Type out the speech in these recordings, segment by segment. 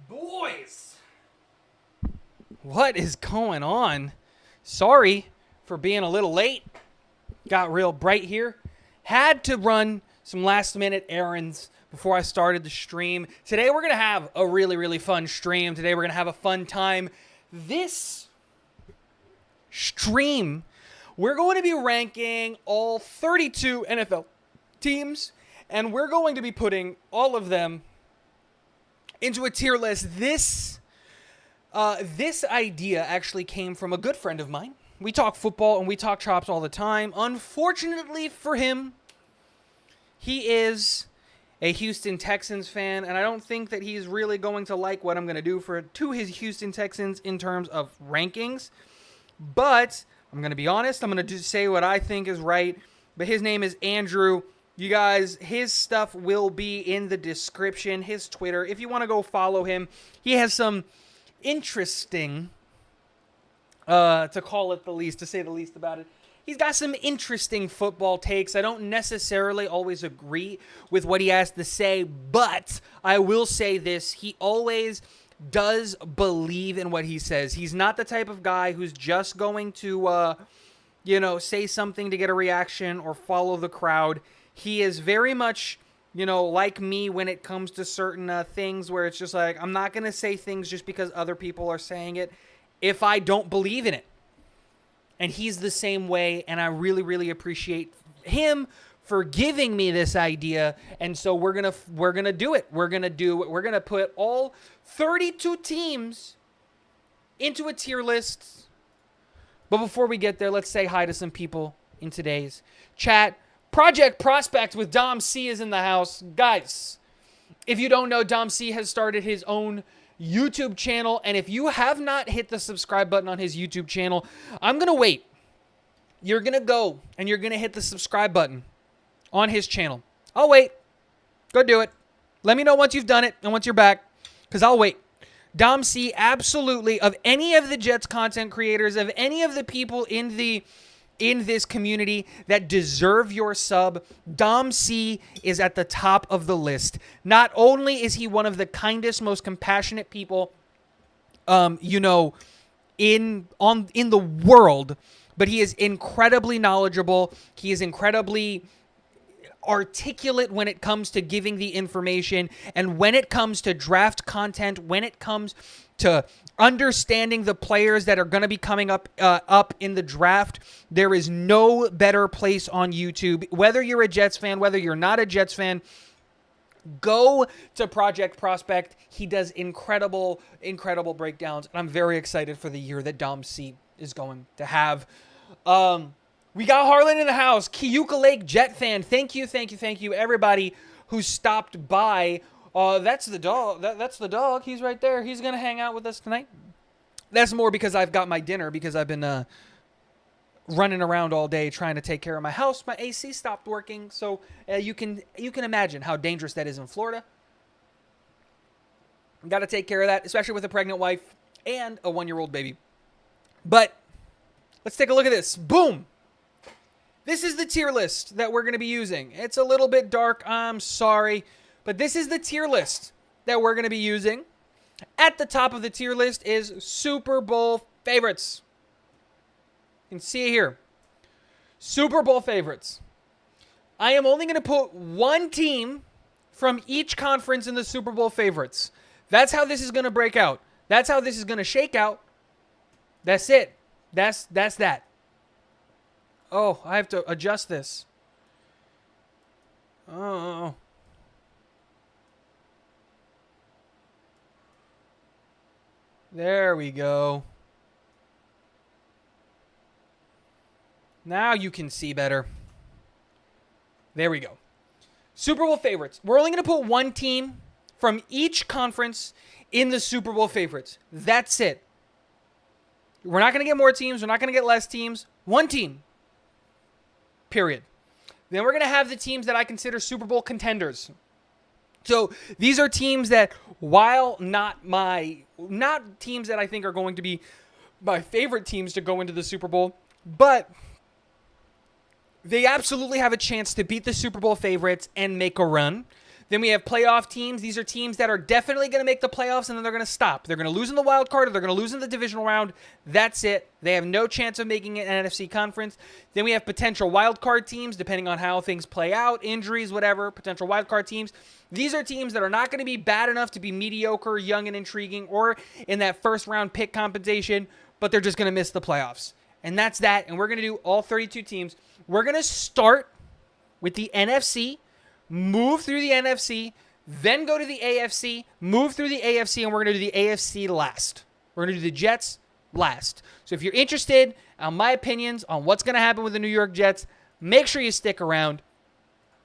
Boys, what is going on? Sorry for being a little late. Got real bright here. Had to run some last minute errands before I started the stream. Today we're going to have a really fun stream. Today we're going to have a fun time. This stream, we're going to be ranking all 32 NFL teams, and we're going to be putting all of them into a tier list. This idea actually came from a good friend of mine. We talk football and we talk chops all the time. Unfortunately for him, he is a Houston Texans fan, and I don't think that he's really going to like what I'm going to do to his Houston Texans in terms of rankings. But I'm going to be honest. I'm going to just say what I think is right. But his name is Andrew. You guys, his stuff will be in the description, his Twitter. If you want to go follow him, he has some interesting, to say the least about it. He's got some interesting football takes. I don't necessarily always agree with what he has to say, but I will say this. He always does believe in what he says. He's not the type of guy who's just going to, say something to get a reaction or follow the crowd. He is very much, like me when it comes to certain things where it's just like, I'm not going to say things just because other people are saying it if I don't believe in it. And he's the same way, and I really appreciate him for giving me this idea. And so we're gonna do it. We're gonna put all 32 teams into a tier list. But before we get there, let's say hi to some people in today's chat. Project Prospect with Dom C is in the house. Guys, if you don't know, Dom C has started his own YouTube channel, and if you have not hit the subscribe button on his YouTube channel, I'm going to wait. You're going to go, and you're going to hit the subscribe button on his channel. I'll wait. Go do it. Let me know once you've done it and once you're back, because I'll wait. Dom C, absolutely, of any of the Jets content creators, of any of the people in this community that deserve your sub, Dom C is at the top of the list. Not only is he one of the kindest, most compassionate people, in the world, but he is incredibly knowledgeable. He is incredibly articulate when it comes to giving the information, and when it comes to draft content, when it comes to understanding the players that are going to be coming up in the draft, there is no better place on YouTube. Whether you're a Jets fan, whether you're not a Jets fan, go to Project Prospect. He does incredible breakdowns, and I'm very excited for the year that Dom C is going to have. We got Harlan in the house. Keuka Lake Jet fan. Thank you, everybody who stopped by. That's the dog. That's the dog. He's right there. He's going to hang out with us tonight. That's more because I've got my dinner, because I've been running around all day trying to take care of my house. My AC stopped working, so you can imagine how dangerous that is in Florida. Got to take care of that, especially with a pregnant wife and a 1-year-old baby. But let's take a look at this. Boom. This is the tier list that we're going to be using. It's a little bit dark. I'm sorry. But this is the tier list that we're going to be using. At the top of the tier list is Super Bowl favorites. You can see it here. Super Bowl favorites. I am only going to put one team from each conference in the Super Bowl favorites. That's how this is going to break out. That's how this is going to shake out. That's it. That's that. Oh, I have to adjust this. Oh. There we go. Now you can see better. There we go. Super Bowl favorites. We're only going to put one team from each conference in the Super Bowl favorites. That's it. We're not going to get more teams. We're not going to get less teams. One team. Period. Then we're going to have the teams that I consider Super Bowl contenders. So these are teams that, while not teams that I think are going to be my favorite teams to go into the Super Bowl, but they absolutely have a chance to beat the Super Bowl favorites and make a run. Then we have playoff teams. These are teams that are definitely going to make the playoffs, and then they're going to stop. They're going to lose in the wild card, or they're going to lose in the divisional round. That's it. They have no chance of making an NFC conference. Then we have potential wild card teams, depending on how things play out, injuries, whatever, potential wild card teams. These are teams that are not going to be bad enough to be mediocre, young, and intriguing, or in that first-round pick compensation, but they're just going to miss the playoffs. And that's that, and we're going to do all 32 teams. We're going to start with the NFC, move through the NFC, then go to the AFC, move through the AFC, and we're going to do the AFC last. We're going to do the Jets last. So if you're interested on my opinions on what's going to happen with the New York Jets, make sure you stick around.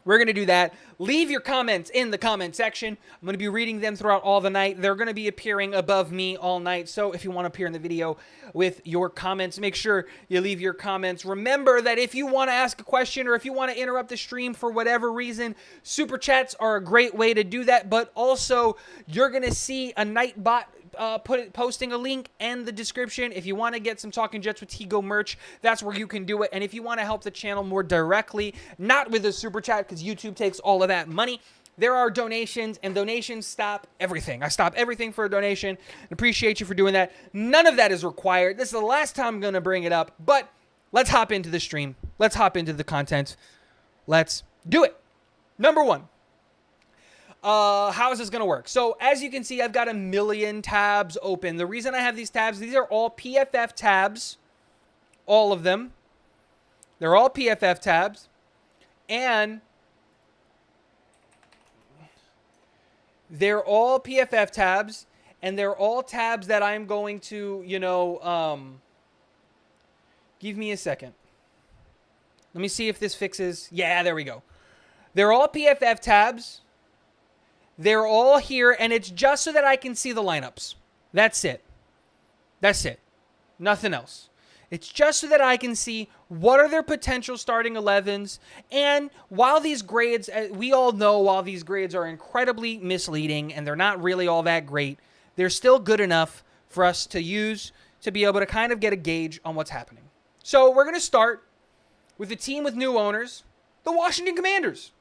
We're going to do that. Leave your comments in the comment section. I'm going to be reading them throughout all the night. They're going to be appearing above me all night. So if you want to appear in the video with your comments, make sure you leave your comments. Remember that if you want to ask a question or if you want to interrupt the stream for whatever reason, super chats are a great way to do that. But also, you're going to see a Nightbot posting a link in the description. If you want to get some Talking Jets with Higo merch, that's where you can do it. And if you want to help the channel more directly, not with a super chat because YouTube takes all of that money, there are donations, and donations stop everything. I stop everything for a donation, and appreciate you for doing that. None of that is required. This is the last time I'm going to bring it up, but let's hop into the stream. Let's hop into the content. Let's do it. Number one. How is this going to work? So as you can see, I've got a million tabs open. The reason I have these tabs, these are all PFF tabs, all of them. They're all PFF tabs, and they're all PFF tabs, and they're all tabs that I'm going to, give me a second. Let me see if this fixes. Yeah, there we go. They're all PFF tabs. They're all here, and it's just so that I can see the lineups. That's it. That's it. Nothing else. It's just so that I can see what are their potential starting 11s. And while these grades, we all know while these grades are incredibly misleading and they're not really all that great, they're still good enough for us to use to be able to kind of get a gauge on what's happening. So we're going to start with a team with new owners, the Washington Commanders.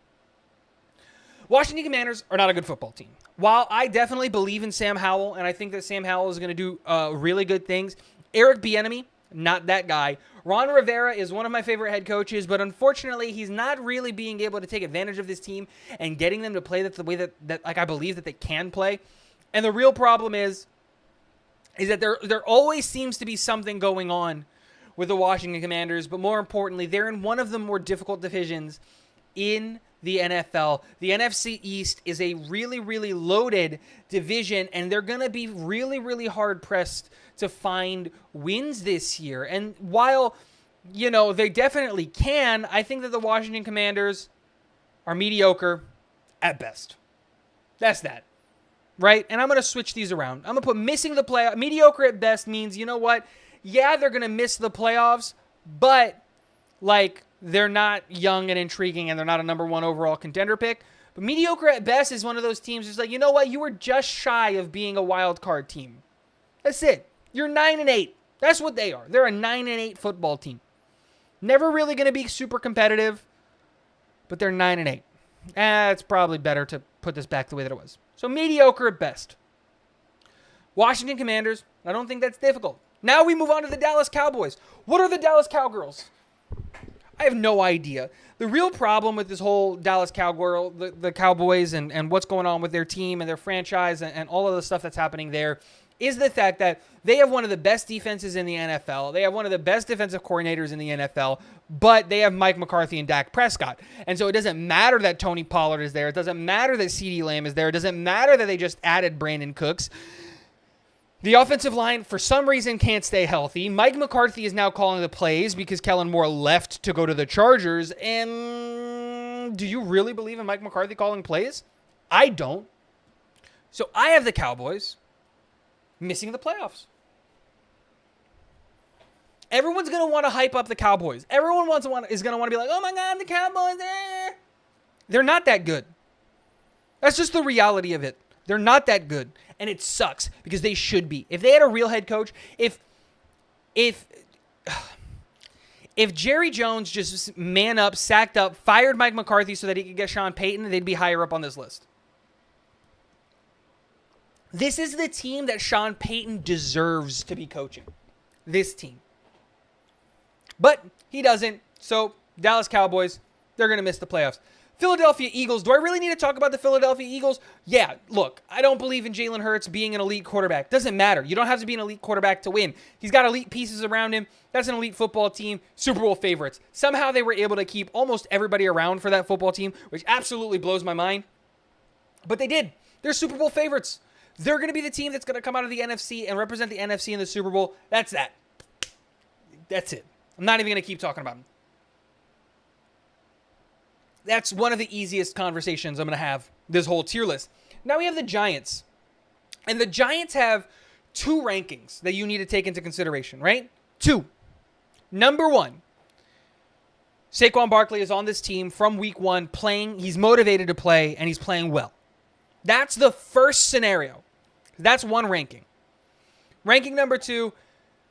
Washington Commanders are not a good football team. While I definitely believe in Sam Howell, and I think that Sam Howell is going to do really good things, Eric Bieniemy, not that guy. Ron Rivera is one of my favorite head coaches, but unfortunately, he's not really being able to take advantage of this team and getting them to play the way that I believe that they can play. And the real problem is that there always seems to be something going on with the Washington Commanders, but more importantly, they're in one of the more difficult divisions in the NFL. The NFC East is a really, really loaded division, and they're going to be really, really hard-pressed to find wins this year. And while, they definitely can, I think that the Washington Commanders are mediocre at best. That's that, right? And I'm going to switch these around. I'm going to put missing the playoffs. Mediocre at best means, you know what? Yeah, they're going to miss the playoffs, but, they're not young and intriguing, and they're not a number one overall contender pick. But mediocre at best is one of those teams who's you know what? You were just shy of being a wild card team. That's it. You're 9-8. That's what they are. They're a 9-8 football team. Never really going to be super competitive, but they're 9-8. It's probably better to put this back the way that it was. So mediocre at best. Washington Commanders, I don't think that's difficult. Now we move on to the Dallas Cowboys. What are the Dallas Cowgirls? I have no idea. The real problem with this whole Dallas the Cowboys and what's going on with their team and their franchise and all of the stuff that's happening there is the fact that they have one of the best defenses in the NFL. They have one of the best defensive coordinators in the NFL, but they have Mike McCarthy and Dak Prescott. And so it doesn't matter that Tony Pollard is there. It doesn't matter that CeeDee Lamb is there. It doesn't matter that they just added Brandon Cooks. The offensive line, for some reason, can't stay healthy. Mike McCarthy is now calling the plays because Kellen Moore left to go to the Chargers. And do you really believe in Mike McCarthy calling plays? I don't. So I have the Cowboys missing the playoffs. Everyone's going to want to hype up the Cowboys. Everyone is going to want to be like, oh my God, the Cowboys. They're not that good. That's just the reality of it. They're not that good, and it sucks because they should be. If they had a real head coach, if Jerry Jones just man up, sacked up, fired Mike McCarthy so that he could get Sean Payton, they'd be higher up on this list. This is the team that Sean Payton deserves to be coaching. This team. But he doesn't. So, Dallas Cowboys, they're going to miss the playoffs. Philadelphia Eagles. Do I really need to talk about the Philadelphia Eagles? Yeah, look, I don't believe in Jalen Hurts being an elite quarterback. Doesn't matter. You don't have to be an elite quarterback to win. He's got elite pieces around him. That's an elite football team. Super Bowl favorites. Somehow they were able to keep almost everybody around for that football team, which absolutely blows my mind. But they did. They're Super Bowl favorites. They're going to be the team that's going to come out of the NFC and represent the NFC in the Super Bowl. That's that. That's it. I'm not even going to keep talking about them. That's one of the easiest conversations I'm going to have this whole tier list. Now we have the Giants. And the Giants have two rankings that you need to take into consideration, right? Two. Number one, Saquon Barkley is on this team from week one playing. He's motivated to play, and he's playing well. That's the first scenario. That's one ranking. Ranking number two,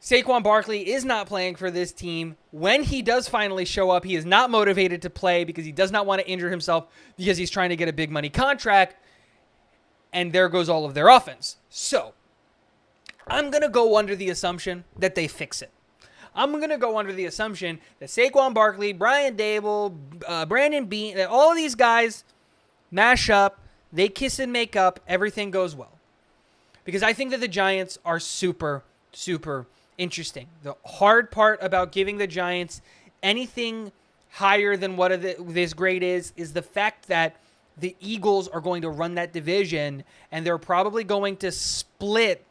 Saquon Barkley is not playing for this team. When he does finally show up, he is not motivated to play because he does not want to injure himself because he's trying to get a big money contract. And there goes all of their offense. So, I'm going to go under the assumption that they fix it. I'm going to go under the assumption that Saquon Barkley, Brian Dable, Brandon Beane, that all of these guys mash up, they kiss and make up, everything goes well. Because I think that the Giants are super, super interesting. The hard part about giving the Giants anything higher than what this grade is the fact that the Eagles are going to run that division and they're probably going to split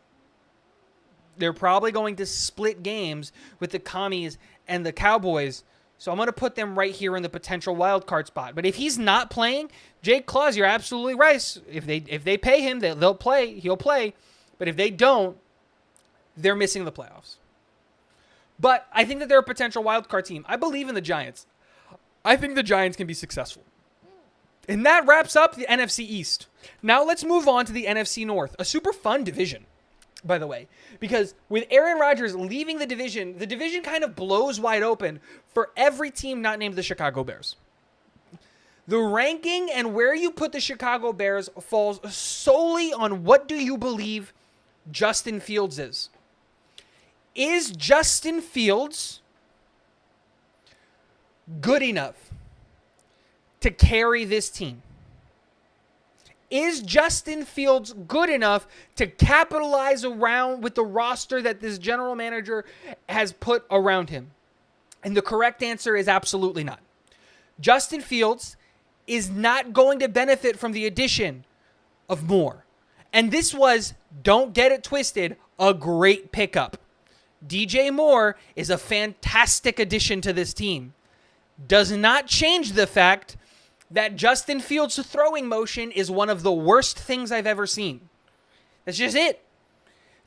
games with the Commies and the Cowboys. So I'm going to put them right here in the potential wild card spot. But if he's not playing, Jake Claus, you're absolutely right. If they pay him, they'll play. He'll play. But if they don't, they're missing the playoffs. But I think that they're a potential wild card team. I believe in the Giants. I think the Giants can be successful. And that wraps up the NFC East. Now let's move on to the NFC North, a super fun division, by the way. Because with Aaron Rodgers leaving the division kind of blows wide open for every team not named the Chicago Bears. The ranking and where you put the Chicago Bears falls solely on what do you believe Justin Fields is. Is Justin Fields good enough to carry this team? Is Justin Fields good enough to capitalize around with the roster that this general manager has put around him? And the correct answer is absolutely not. Justin Fields is not going to benefit from the addition of Moore. And this was, don't get it twisted, a great pickup. DJ Moore is a fantastic addition to this team. Does not change the fact that Justin Fields' throwing motion is one of the worst things I've ever seen. That's just it.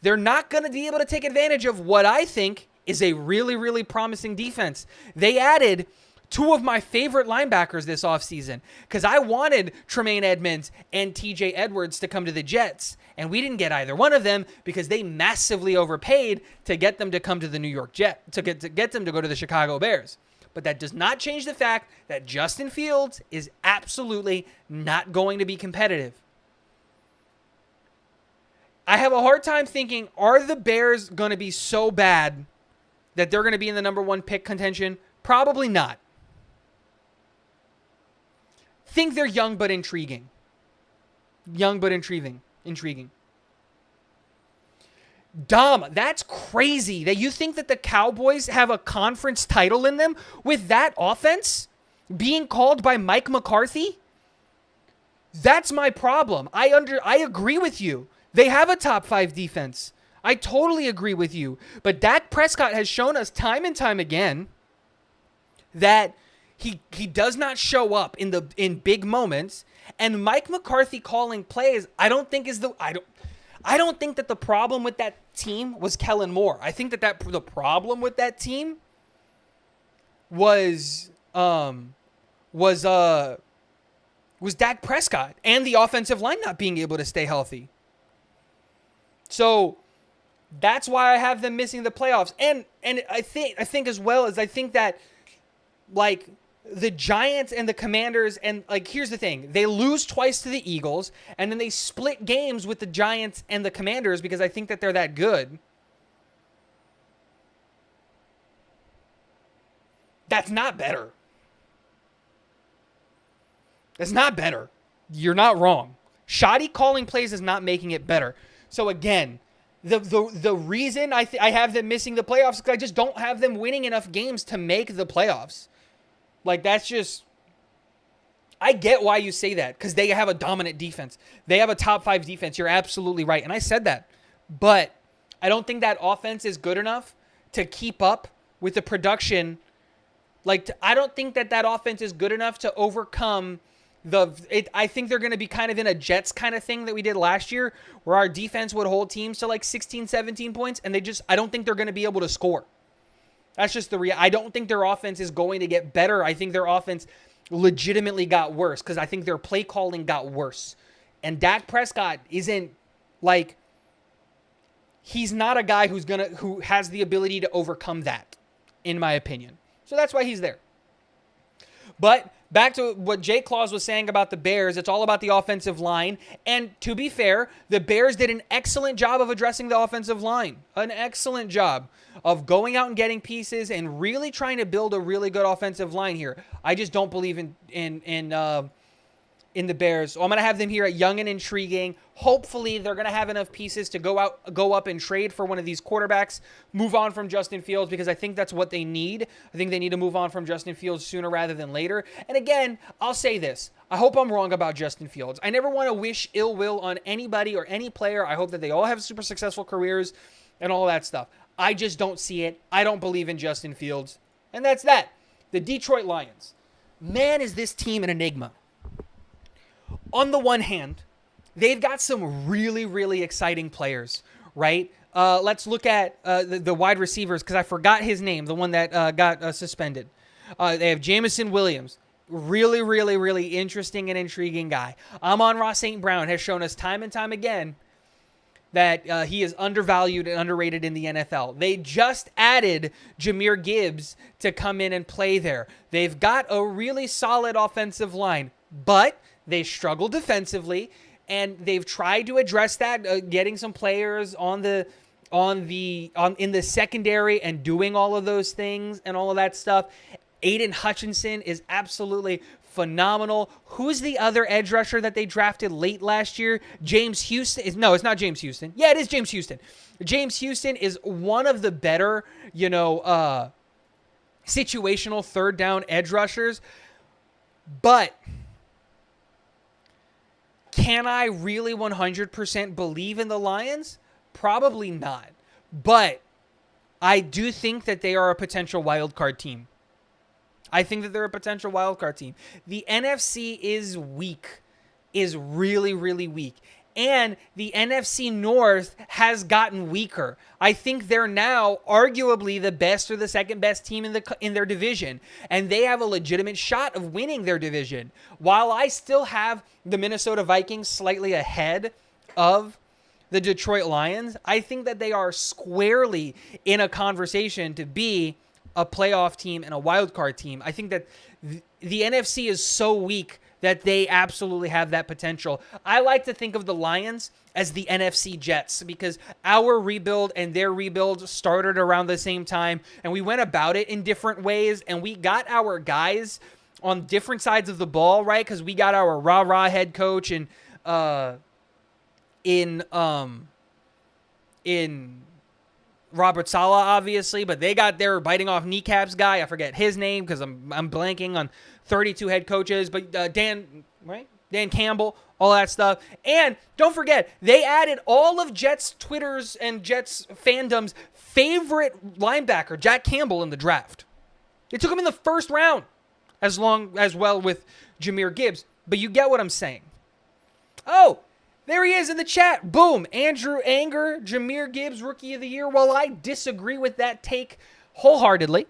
They're not going to be able to take advantage of what I think is a really, really promising defense. They added two of my favorite linebackers this offseason because I wanted Tremaine Edmonds and TJ Edwards to come to the Jets, and we didn't get either one of them because they massively overpaid to get them to come to the New York Jets, to get them to go to the Chicago Bears. But that does not change the fact that Justin Fields is absolutely not going to be competitive. I have a hard time thinking, are the Bears going to be so bad that they're going to be in the number one pick contention? Probably not. Think they're young but intriguing. Young but intriguing. Dumb. That's crazy that you think that the Cowboys have a conference title in them with that offense being called by Mike McCarthy. That's my problem. I agree with you. They have a top 5 defense. I totally agree with you. But Dak Prescott has shown us time and time again that he does not show up in big moments. And Mike McCarthy calling plays, I don't think that the problem with that team was Kellen Moore. I think that the problem with that team was Dak Prescott and the offensive line not being able to stay healthy. So that's why I have them missing the playoffs. And I think as well as I think that like the Giants and the Commanders, and like, here's the thing. They lose twice to the Eagles, and then they split games with the Giants and the Commanders because I think that they're that good. That's not better. That's not better. You're not wrong. Shoddy calling plays is not making it better. So again, the reason I have them missing the playoffs is because I just don't have them winning enough games to make the playoffs. Like, that's just... I get why you say that, because they have a dominant defense. They have a top 5 defense. You're absolutely right. And I said that. But I don't think that offense is good enough to keep up with the production. Like, I don't think that offense is good enough to overcome I think they're going to be kind of in a Jets kind of thing that we did last year, where our defense would hold teams to like 16, 17 points, and I don't think they're going to be able to score. That's just I don't think their offense is going to get better. I think their offense legitimately got worse because I think their play calling got worse. And Dak Prescott isn't like, he's not a guy who has the ability to overcome that, in my opinion. So that's why he's there. But back to what Jay Claus was saying about the Bears, it's all about the offensive line. And to be fair, the Bears did an excellent job of addressing the offensive line. An excellent job of going out and getting pieces and really trying to build a really good offensive line here. I just don't believe in the Bears. So I'm going to have them here at young and intriguing. Hopefully they're going to have enough pieces to go up and trade for one of these quarterbacks, move on from Justin Fields, because I think that's what they need. I think they need to move on from Justin Fields sooner rather than later. And again, I'll say this. I hope I'm wrong about Justin Fields. I never want to wish ill will on anybody or any player. I hope that they all have super successful careers and all that stuff. I just don't see it. I don't believe in Justin Fields. And that's that. The Detroit Lions. Man, is this team an enigma. On the one hand, they've got some really, really exciting players, right? Let's look at the wide receivers, because I forgot his name, the one that got suspended. They have Jamison Williams. Really, really, really interesting and intriguing guy. Amon-Ra St. Brown has shown us time and time again that he is undervalued and underrated in the NFL. They just added Jahmyr Gibbs to come in and play there. They've got a really solid offensive line, but they struggle defensively, and they've tried to address that, getting some players in the secondary and doing all of those things and all of that stuff. Aiden Hutchinson is absolutely phenomenal. Who's the other edge rusher that they drafted late last year? James Houston. No, it's not James Houston. Yeah, it is James Houston. James Houston is one of the better, situational third down edge rushers. But can I really 100% believe in the Lions? Probably not. But I do think that they are a potential wild card team. I think that they're a potential wild card team. The NFC is weak, is really, really weak. And the NFC North has gotten weaker. I think they're now arguably the best or the second best team in their division. And they have a legitimate shot of winning their division. While I still have the Minnesota Vikings slightly ahead of the Detroit Lions, I think that they are squarely in a conversation to be a playoff team and a wild card team. I think that the NFC is so weak that they absolutely have that potential. I like to think of the Lions as the NFC Jets, because our rebuild and their rebuild started around the same time, and we went about it in different ways, and we got our guys on different sides of the ball, right? Because we got our rah-rah head coach in Robert Saleh, obviously, but they got their biting off kneecaps guy. I forget his name because I'm blanking on 32 head coaches, but Dan Campbell, all that stuff. And don't forget, they added all of Jets Twitters and Jets fandom's favorite linebacker, Jack Campbell, in the draft. They took him in the first round, as well with Jahmyr Gibbs. But you get what I'm saying. Oh, there he is in the chat. Boom. Andrew Anger, Jahmyr Gibbs, Rookie of the Year. While I disagree with that take wholeheartedly,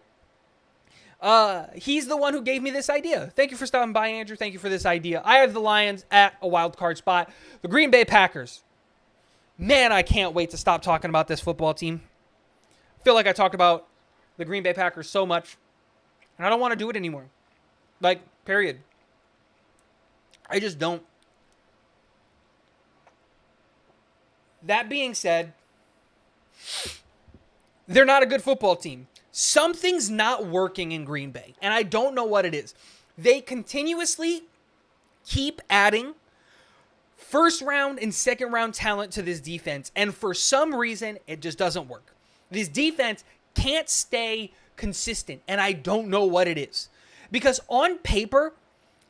he's the one who gave me this idea. Thank you for stopping by, Andrew. Thank you for this idea. I have the Lions at a wild card spot. The Green Bay Packers. Man, I can't wait to stop talking about this football team. I feel like I talked about the Green Bay Packers so much, and I don't want to do it anymore. Like, period. I just don't. That being said, they're not a good football team. Something's not working in Green Bay, and I don't know what it is. They continuously keep adding first round and second round talent to this defense, and for some reason, it just doesn't work. This defense can't stay consistent, and I don't know what it is. Because on paper,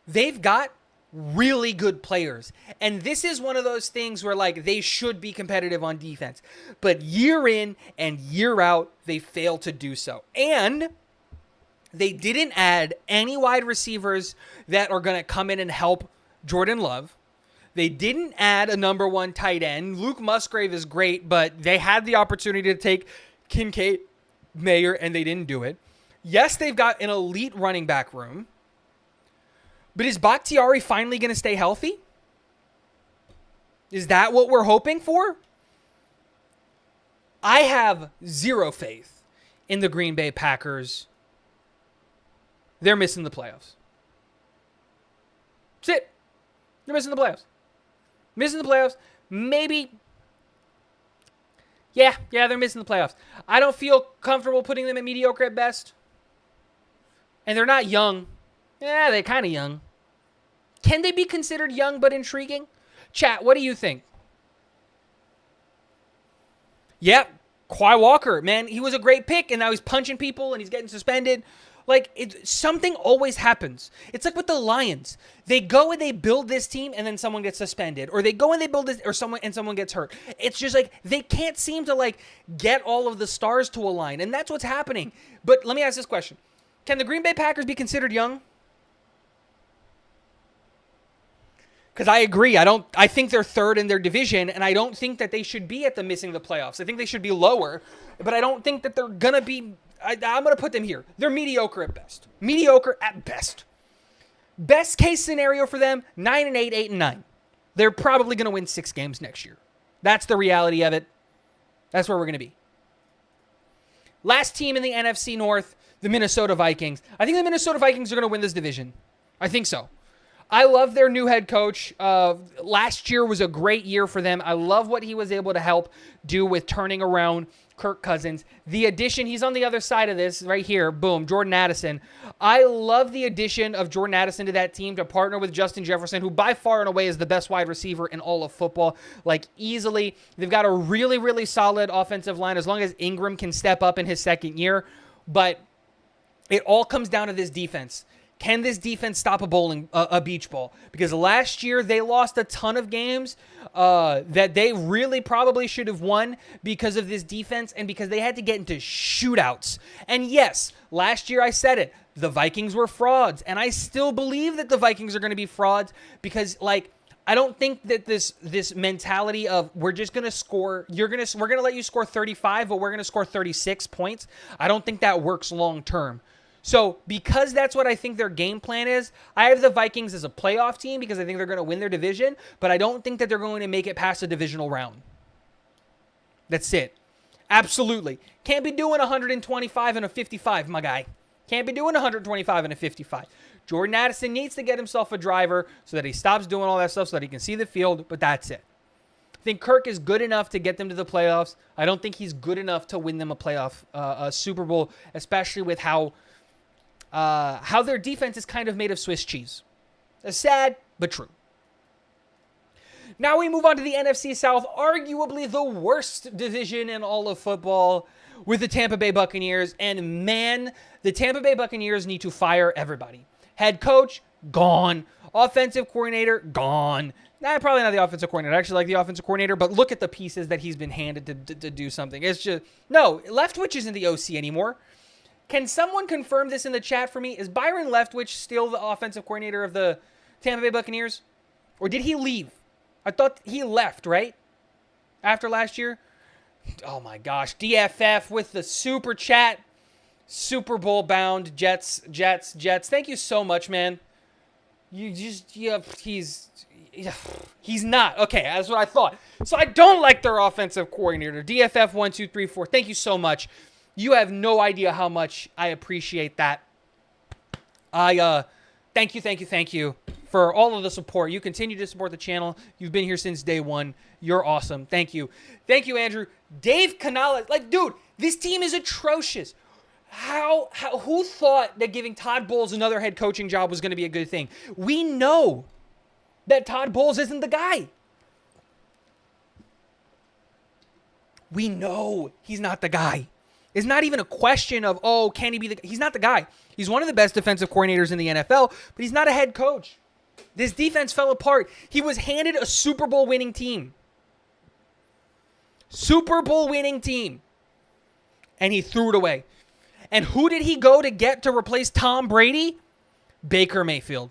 they've got really good players. And this is one of those things where, like, they should be competitive on defense. But year in and year out, they fail to do so. And they didn't add any wide receivers that are going to come in and help Jordan Love. They didn't add a number one tight end. Luke Musgrave is great, but they had the opportunity to take Kincaid, Mayer, and they didn't do it. Yes, they've got an elite running back room. But is Bakhtiari finally going to stay healthy? Is that what we're hoping for? I have zero faith in the Green Bay Packers. They're missing the playoffs. That's it. They're missing the playoffs. Missing the playoffs. Maybe. Yeah, they're missing the playoffs. I don't feel comfortable putting them at mediocre at best. And they're not young. Yeah, they're kind of young. Can they be considered young but intriguing? Chat, what do you think? Yep, Quay Walker, man, he was a great pick, and now he's punching people and he's getting suspended. Like, something always happens. It's like with the Lions. They go and they build this team, and then someone gets suspended. Or they go and they build this, or someone gets hurt. It's just like, they can't seem to, like, get all of the stars to align. And that's what's happening. But let me ask this question. Can the Green Bay Packers be considered young? Because I agree. I think they're third in their division, and I don't think that they should be at the missing the playoffs. I think they should be lower, but I don't think that they're going to be. I'm going to put them here. They're mediocre at best. Mediocre at best. Best case scenario for them, 9-8, 8-9. They're probably going to win 6 games next year. That's the reality of it. That's where we're going to be. Last team in the NFC North, the Minnesota Vikings. I think the Minnesota Vikings are going to win this division. I think so. I love their new head coach. Last year was a great year for them. I love what he was able to help do with turning around Kirk Cousins. The addition, he's on the other side of this right here. Boom, Jordan Addison. I love the addition of Jordan Addison to that team to partner with Justin Jefferson, who by far and away is the best wide receiver in all of football. Like, easily. They've got a really, really solid offensive line as long as Ingram can step up in his second year. But it all comes down to this defense. Can this defense stop a beach ball? Because last year they lost a ton of games that they really probably should have won because of this defense and because they had to get into shootouts. And yes, last year I said it, the Vikings were frauds, and I still believe that the Vikings are going to be frauds because, like, I don't think that this mentality of we're just going to score, we're going to let you score 35, but we're going to score 36 points. I don't think that works long term. So, because that's what I think their game plan is, I have the Vikings as a playoff team because I think they're going to win their division, but I don't think that they're going to make it past the divisional round. That's it. Absolutely. Can't be doing 125 and a 55, my guy. Can't be doing 125 and a 55. Jordan Addison needs to get himself a driver so that he stops doing all that stuff so that he can see the field, but that's it. I think Kirk is good enough to get them to the playoffs. I don't think he's good enough to win them a Super Bowl, especially with how their defense is kind of made of Swiss cheese. It's sad, but true. Now we move on to the NFC South, arguably the worst division in all of football, with the Tampa Bay Buccaneers. And man, the Tampa Bay Buccaneers need to fire everybody. Head coach, gone. Offensive coordinator, gone. Nah, probably not the offensive coordinator. I actually like the offensive coordinator, but look at the pieces that he's been handed to do something. It's just, no, Leftwich isn't the OC anymore. Can someone confirm this in the chat for me? Is Byron Leftwich still the offensive coordinator of the Tampa Bay Buccaneers? Or did he leave? I thought he left, right? After last year? Oh my gosh. DFF with the super chat. Super Bowl bound. Jets. Thank you so much, man. He's not. Okay, that's what I thought. So I don't like their offensive coordinator. DFF 1234. Thank you so much. You have no idea how much I appreciate that. Thank you for all of the support. You continue to support the channel. You've been here since day one. You're awesome. Thank you, Andrew. Dave Canales, like, dude, this team is atrocious. Who thought that giving Todd Bowles another head coaching job was going to be a good thing? We know that Todd Bowles isn't the guy. We know he's not the guy. It's not even a question of, oh, can he be the guy? He's not the guy. He's one of the best defensive coordinators in the NFL, but he's not a head coach. This defense fell apart. He was handed a Super Bowl winning team. Super Bowl winning team. And he threw it away. And who did he go to get to replace Tom Brady? Baker Mayfield.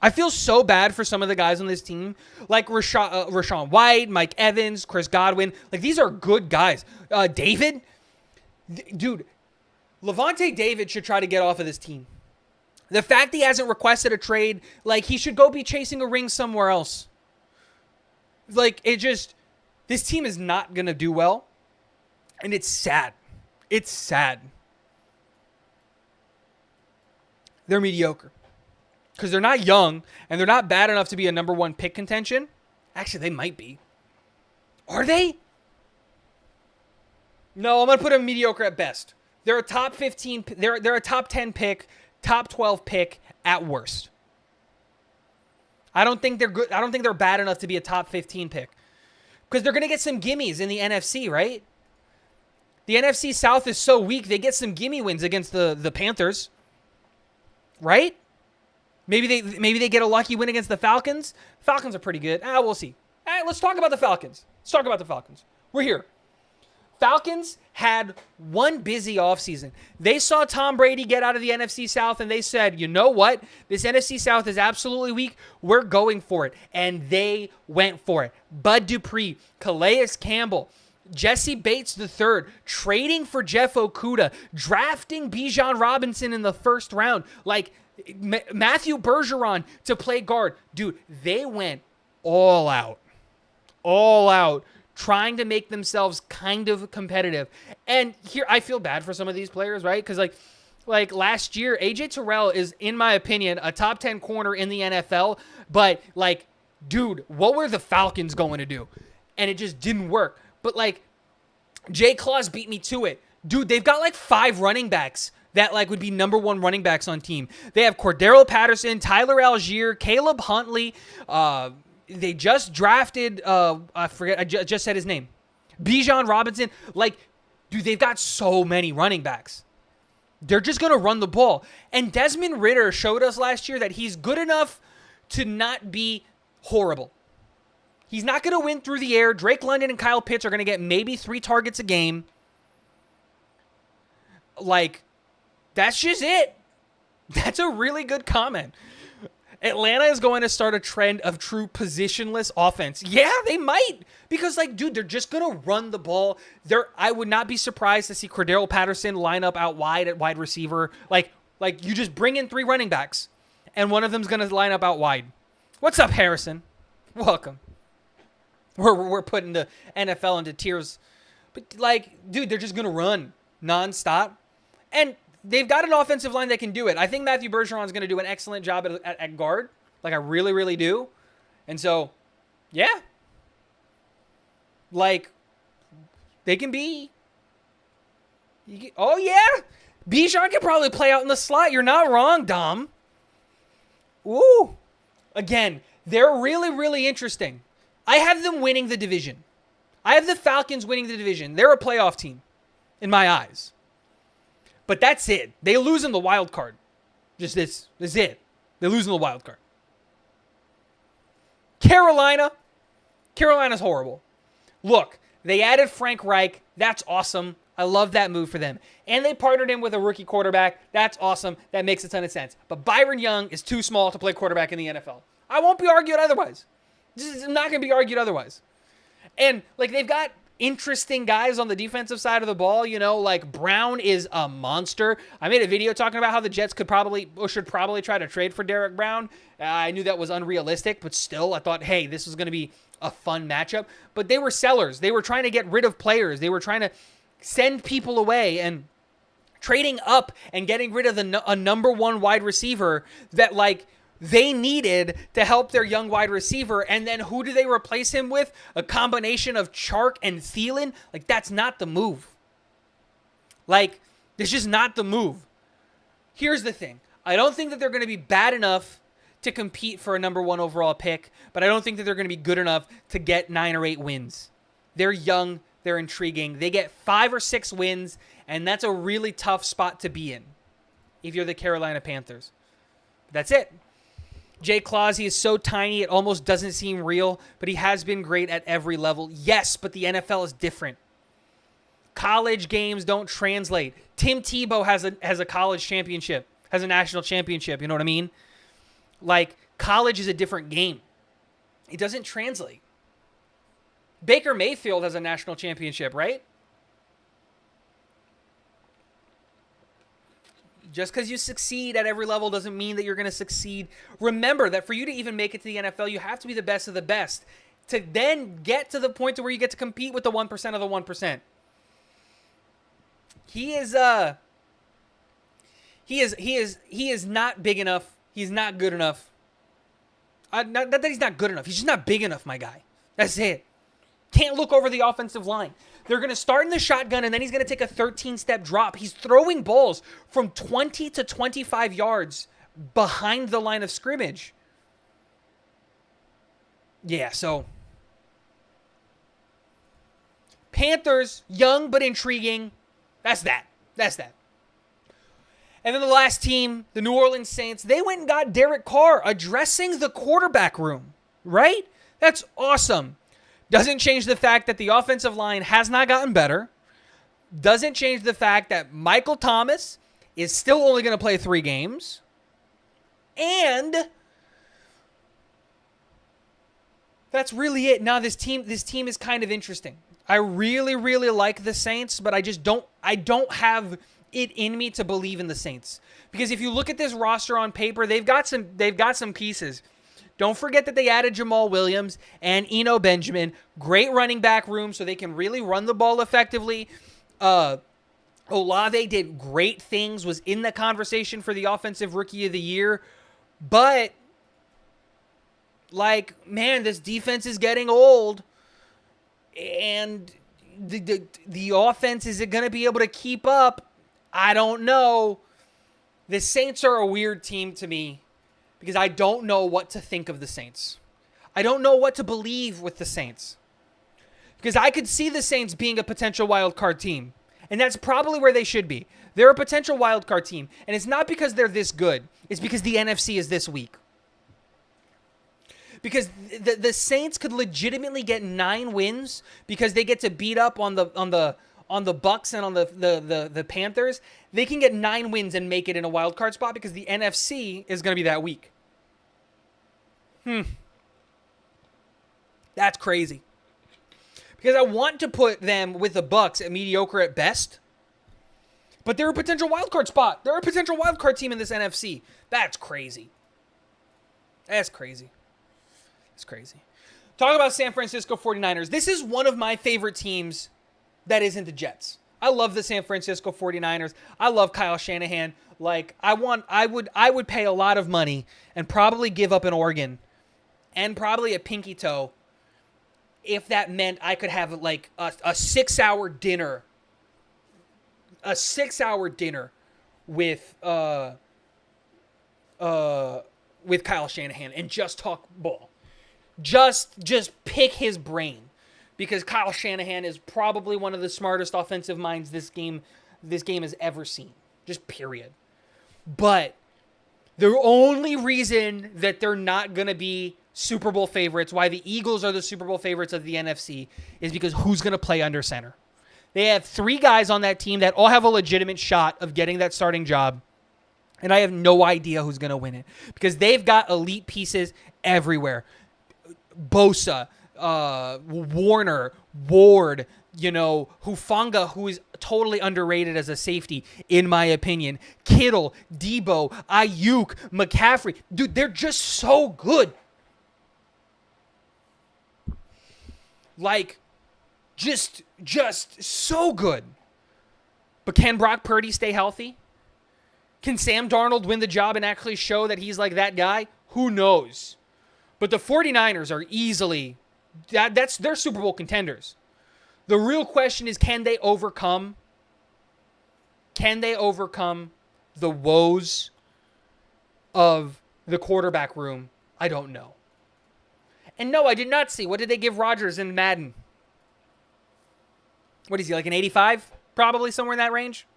I feel so bad for some of the guys on this team, like Rashawn White, Mike Evans, Chris Godwin. Like, these are good guys. David, dude, Levante David should try to get off of this team. The fact he hasn't requested a trade, like, he should go be chasing a ring somewhere else. Like, this team is not going to do well, and it's sad. It's sad. They're mediocre. Because they're not young, and they're not bad enough to be a number one pick contention. Actually, they might be. Are they? No, I'm going to put them mediocre at best. They're a top 15, they're a top 10 pick, top 12 pick at worst. I don't think they're good. I don't think they're bad enough to be a top 15 pick. Because they're going to get some gimmies in the NFC, right? The NFC South is so weak, they get some gimme wins against the Panthers. Right? Maybe they get a lucky win against the Falcons. Falcons are pretty good. We'll see. All right, let's talk about the Falcons. We're here. Falcons had one busy offseason. They saw Tom Brady get out of the NFC South, and they said, you know what? This NFC South is absolutely weak. We're going for it. And they went for it. Bud Dupree, Calais Campbell, Jesse Bates III, trading for Jeff Okudah, drafting Bijan Robinson in the first round. Like, Matthew Bergeron to play guard. Dude, they went all out, trying to make themselves kind of competitive. And here, I feel bad for some of these players, right? Because like last year, AJ Terrell is, in my opinion, a top 10 corner in the NFL. But, like, dude, what were the Falcons going to do? And it just didn't work. But, like, Jay Claus beat me to it. Dude, they've got, like, 5 running backs that, like, would be number 1 running backs on team. They have Cordero Patterson, Tyler Algier, Caleb Huntley. They just drafted, I just said his name, Bijan Robinson. Like, dude, they've got so many running backs. They're just going to run the ball. And Desmond Ridder showed us last year that he's good enough to not be horrible. He's not going to win through the air. Drake London and Kyle Pitts are going to get maybe 3 targets a game. Like, that's just it. That's a really good comment. Atlanta is going to start a trend of true positionless offense. Yeah, they might. Because, like, dude, they're just going to run the ball. I would not be surprised to see Cordero Patterson line up out wide at wide receiver. Like you just bring in 3 running backs, and one of them's going to line up out wide. What's up, Harrison? Welcome. We're putting the NFL into tears. But, like, dude, they're just going to run nonstop. And they've got an offensive line that can do it. I think Matthew Bergeron is going to do an excellent job at guard. Like, I really, really do. And so, yeah. Like, they can be. Oh, yeah. Bijan can probably play out in the slot. You're not wrong, Dom. Ooh. Again, they're really, really interesting. I have them winning the division. I have the Falcons winning the division. They're a playoff team in my eyes. But that's it. They lose in the wild card. Just this. That's it. They lose in the wild card. Carolina's horrible. Look, they added Frank Reich. That's awesome. I love that move for them. And they partnered him with a rookie quarterback. That's awesome. That makes a ton of sense. But Byron Young is too small to play quarterback in the NFL. I won't be argued otherwise. I'm not going to be argued otherwise. And, like, they've got interesting guys on the defensive side of the ball. You know, like, Brown is a monster. I made a video talking about how the Jets should probably try to trade for Derek Brown. I knew that was unrealistic, but still, I thought, hey, this was going to be a fun matchup. But they were sellers. They were trying to get rid of players. They were trying to send people away. And Trading up and getting rid of a number one wide receiver that, like, they needed to help their young wide receiver. And then who do they replace him with? A combination of Chark and Thielen? Like, that's not the move. Like, it's just not the move. Here's the thing. I don't think that they're going to be bad enough to compete for a number one overall pick, but I don't think that they're going to be good enough to get 9 or 8 wins. They're young. They're intriguing. They get 5 or 6 wins, and that's a really tough spot to be in if you're the Carolina Panthers. That's it. Jay Claus, he is so tiny, it almost doesn't seem real, but he has been great at every level. Yes, but the NFL is different. College games don't translate. Tim Tebow has a college championship, has a national championship, you know what I mean? Like, college is a different game. It doesn't translate. Baker Mayfield has a national championship, right? Just because you succeed at every level doesn't mean that you're going to succeed. Remember that for you to even make it to the NFL, you have to be the best of the best to then get to the point to where you get to compete with the 1% of the 1%. He is not big enough. He's not good enough. Not that he's not good enough. He's just not big enough, my guy. That's it. Can't look over the offensive line. They're going to start in the shotgun, and then he's going to take a 13-step drop. He's throwing balls from 20 to 25 yards behind the line of scrimmage. Yeah, so Panthers, young but intriguing. That's that. And then the last team, the New Orleans Saints, they went and got Derek Carr addressing the quarterback room, right? That's awesome. Doesn't change the fact that the offensive line has not gotten better. Doesn't change the fact that Michael Thomas is still only going to play 3 games. And that's really it. Now this team is kind of interesting. I really, really like the Saints, but I don't have it in me to believe in the Saints. Because if you look at this roster on paper, they've got some pieces. Don't forget that they added Jamal Williams and Eno Benjamin. Great running back room so they can really run the ball effectively. Olave did great things, was in the conversation for the Offensive Rookie of the Year. But, like, man, this defense is getting old. And the offense, is it going to be able to keep up? I don't know. The Saints are a weird team to me because I don't know what to think of the Saints. I don't know what to believe with the Saints. Because I could see the Saints being a potential wild card team. And that's probably where they should be. They're a potential wild card team. And it's not because they're this good. It's because the NFC is this weak. Because the Saints could legitimately get 9 wins because they get to beat up on the Bucs and on the Panthers. They can get 9 wins and make it in a wild card spot because the NFC is going to be that weak. That's crazy. Because I want to put them with the Bucs at mediocre at best. But they're a potential wild card spot. They're a potential wild card team in this NFC. That's crazy. That's crazy. It's crazy. Talk about San Francisco 49ers. This is one of my favorite teams that isn't the Jets. I love the San Francisco 49ers. I love Kyle Shanahan. Like, I would pay a lot of money and probably give up an organ and probably a pinky toe if that meant I could have like a 6-hour dinner. A 6-hour dinner with Kyle Shanahan and just talk ball. Just pick his brain. Because Kyle Shanahan is probably one of the smartest offensive minds this game has ever seen. Just period. But the only reason that they're not going to be Super Bowl favorites, why the Eagles are the Super Bowl favorites of the NFC, is because who's going to play under center? They have 3 guys on that team that all have a legitimate shot of getting that starting job. And I have no idea who's going to win it. Because they've got elite pieces everywhere. Bosa, Warner, Ward, Hufanga, who is totally underrated as a safety, in my opinion. Kittle, Debo, Ayuk, McCaffrey. Dude, they're just so good. Like, just so good. But can Brock Purdy stay healthy? Can Sam Darnold win the job and actually show that he's like that guy? Who knows? But the 49ers are easily, they're Super Bowl contenders. The real question is, can they overcome the woes of the quarterback room? I don't know. And no, I did not see. What did they give Rodgers in Madden? What is he, like an 85? Probably somewhere in that range.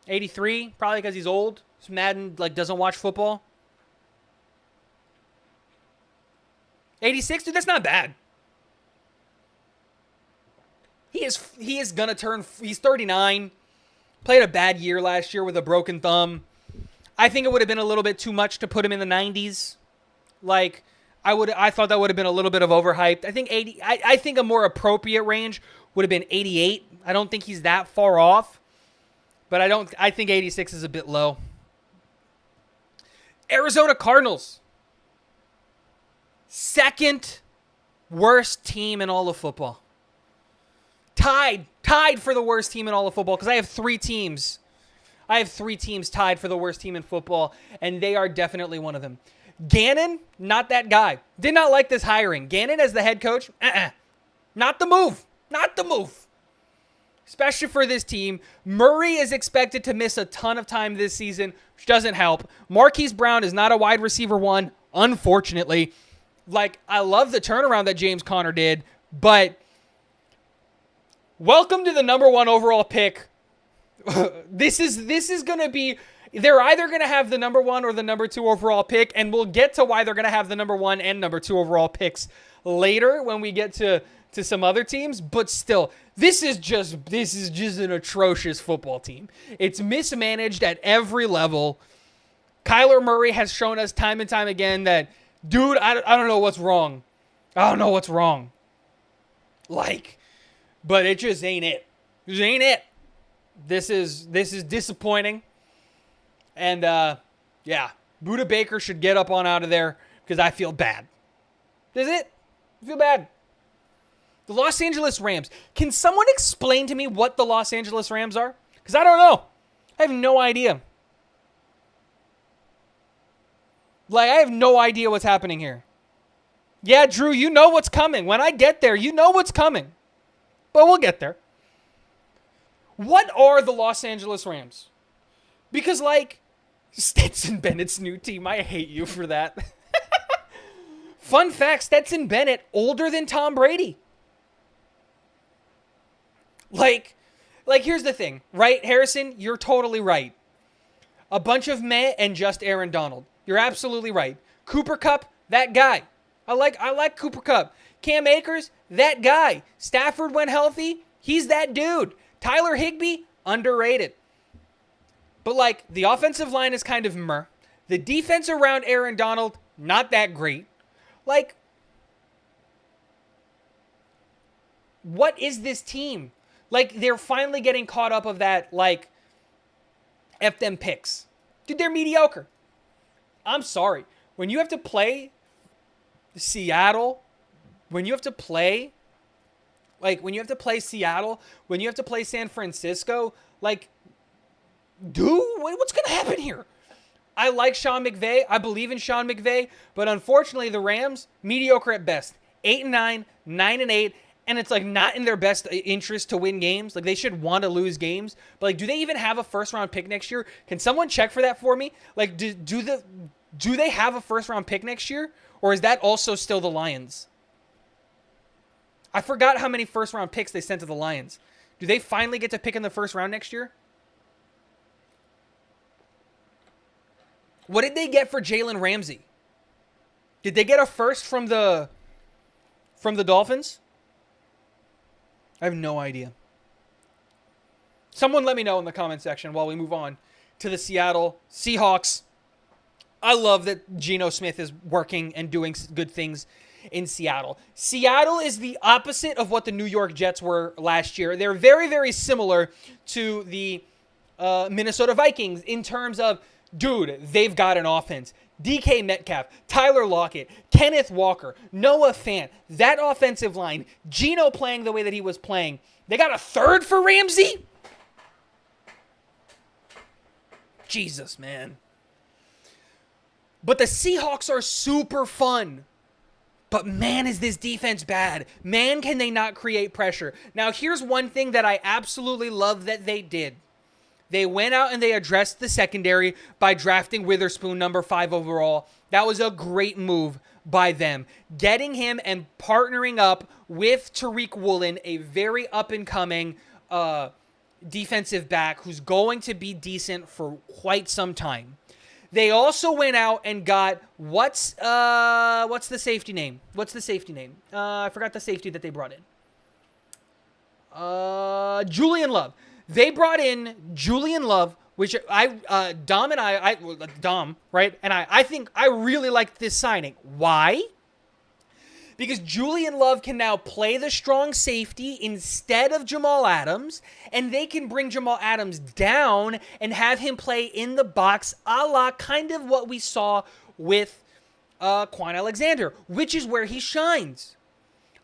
83, probably because he's old. So Madden doesn't watch football. 86, dude, that's not bad. He is gonna turn. He's 39. Played a bad year last year with a broken thumb. I think it would have been a little bit too much to put him in the 90s. I thought that would have been a little bit of overhyped. I think 80. I think a more appropriate range would have been 88. I don't think he's that far off, but I think 86 is a bit low. Arizona Cardinals, second worst team in all of football. Tied for the worst team in all of football because I have three teams. I have three teams tied for the worst team in football, and they are definitely one of them. Gannon, not that guy. Did not like this hiring. Gannon as the head coach, not the move. Not the move. Especially for this team. Murray is expected to miss a ton of time this season, which doesn't help. Marquise Brown is not a wide receiver one, unfortunately. I love the turnaround that James Conner did, but welcome to the number 1 overall pick. This is going to be, they're either going to have the number 1 or the number 2 overall pick, and we'll get to why they're going to have the number 1 and number 2 overall picks later when we get to some other teams, but still, this is just an atrocious football team. It's mismanaged at every level. Kyler Murray has shown us time and time again that, dude, I don't know what's wrong. I don't know what's wrong. But it just ain't it. This ain't it. This is disappointing. And yeah, Budda Baker should get up on out of there because I feel bad. Is it? I feel bad. The Los Angeles Rams. Can someone explain to me what the Los Angeles Rams are? Because I don't know. I have no idea. I have no idea what's happening here. Yeah, Drew, you know what's coming. When I get there, you know what's coming. But we'll get there. What are the Los Angeles Rams? Because, Stetson Bennett's new team. I hate you for that. Fun fact, Stetson Bennett, older than Tom Brady. Here's the thing, right, Harrison? You're totally right. A bunch of meh and just Aaron Donald. You're absolutely right. Cooper Kupp, that guy. I like Cooper Kupp. Cam Akers, that guy. Stafford when healthy, he's that dude. Tyler Higbee, underrated. But the offensive line is kind of meh. The defense around Aaron Donald, not that great. What is this team? They're finally getting caught up of that, F them picks. Dude, they're mediocre. I'm sorry. When you have to play Seattle, when you have to play Seattle, when you have to play San Francisco, dude, what's going to happen here? I like Sean McVay. I believe in Sean McVay, but unfortunately the Rams, mediocre at best. 8-9, 9-8, and it's not in their best interest to win games. They should want to lose games. But do they even have a first round pick next year? Can someone check for that for me? Do they have a first round pick next year? Or is that also still the Lions? I forgot how many first round picks they sent to the Lions. Do they finally get to pick in the first round next year? What did they get for Jalen Ramsey? Did they get a first from the Dolphins? I have no idea. Someone let me know in the comment section while we move on to the Seattle Seahawks. I love that Geno Smith is working and doing good things in Seattle. Seattle is the opposite of what the New York Jets were last year. They're very, very similar to the Minnesota Vikings in terms of, dude, they've got an offense. DK Metcalf, Tyler Lockett, Kenneth Walker, Noah Fant, that offensive line, Geno playing the way that he was playing. They got a third for Ramsey? Jesus, man. But the Seahawks are super fun. But man, is this defense bad. Man, can they not create pressure. Now, here's one thing that I absolutely love that they did. They went out and they addressed the secondary by drafting Witherspoon, number 5 overall. That was a great move by them. Getting him and partnering up with Tariq Woolen, a very up-and-coming defensive back who's going to be decent for quite some time. They also went out and got what's the safety name? I forgot the safety that they brought in. Julian Love. They brought in Julian Love, which Dom, right? And I think I really like this signing. Why? Because Julian Love can now play the strong safety instead of Jamal Adams, and they can bring Jamal Adams down and have him play in the box, a la kind of what we saw with Quan Alexander, which is where he shines.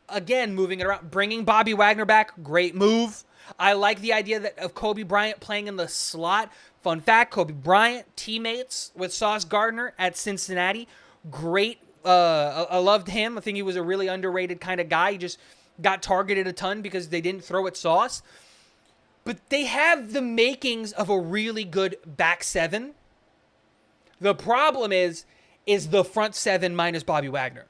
Again, moving it around, bringing Bobby Wagner back, great move. I like the idea of Kobe Bryant playing in the slot. Fun fact, Kobe Bryant, teammates with Sauce Gardner at Cincinnati, great. I loved him. I think he was a really underrated kind of guy. He just got targeted a ton because they didn't throw at Sauce. But they have the makings of a really good back seven. The problem is the front seven minus Bobby Wagner.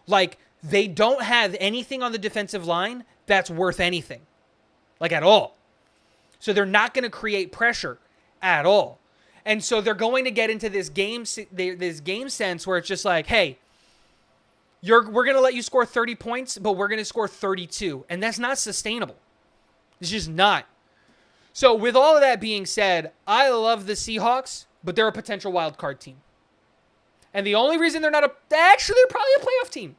Like, they don't have anything on the defensive line that's worth anything. Like, at all. So they're not going to create pressure at all. And so they're going to get into this game sense where it's just like, hey, we're going to let you score 30 points, but we're going to score 32. And that's not sustainable. It's just not. So with all of that being said, I love the Seahawks, but they're a potential wild card team. And the only reason they're not they're probably a playoff team.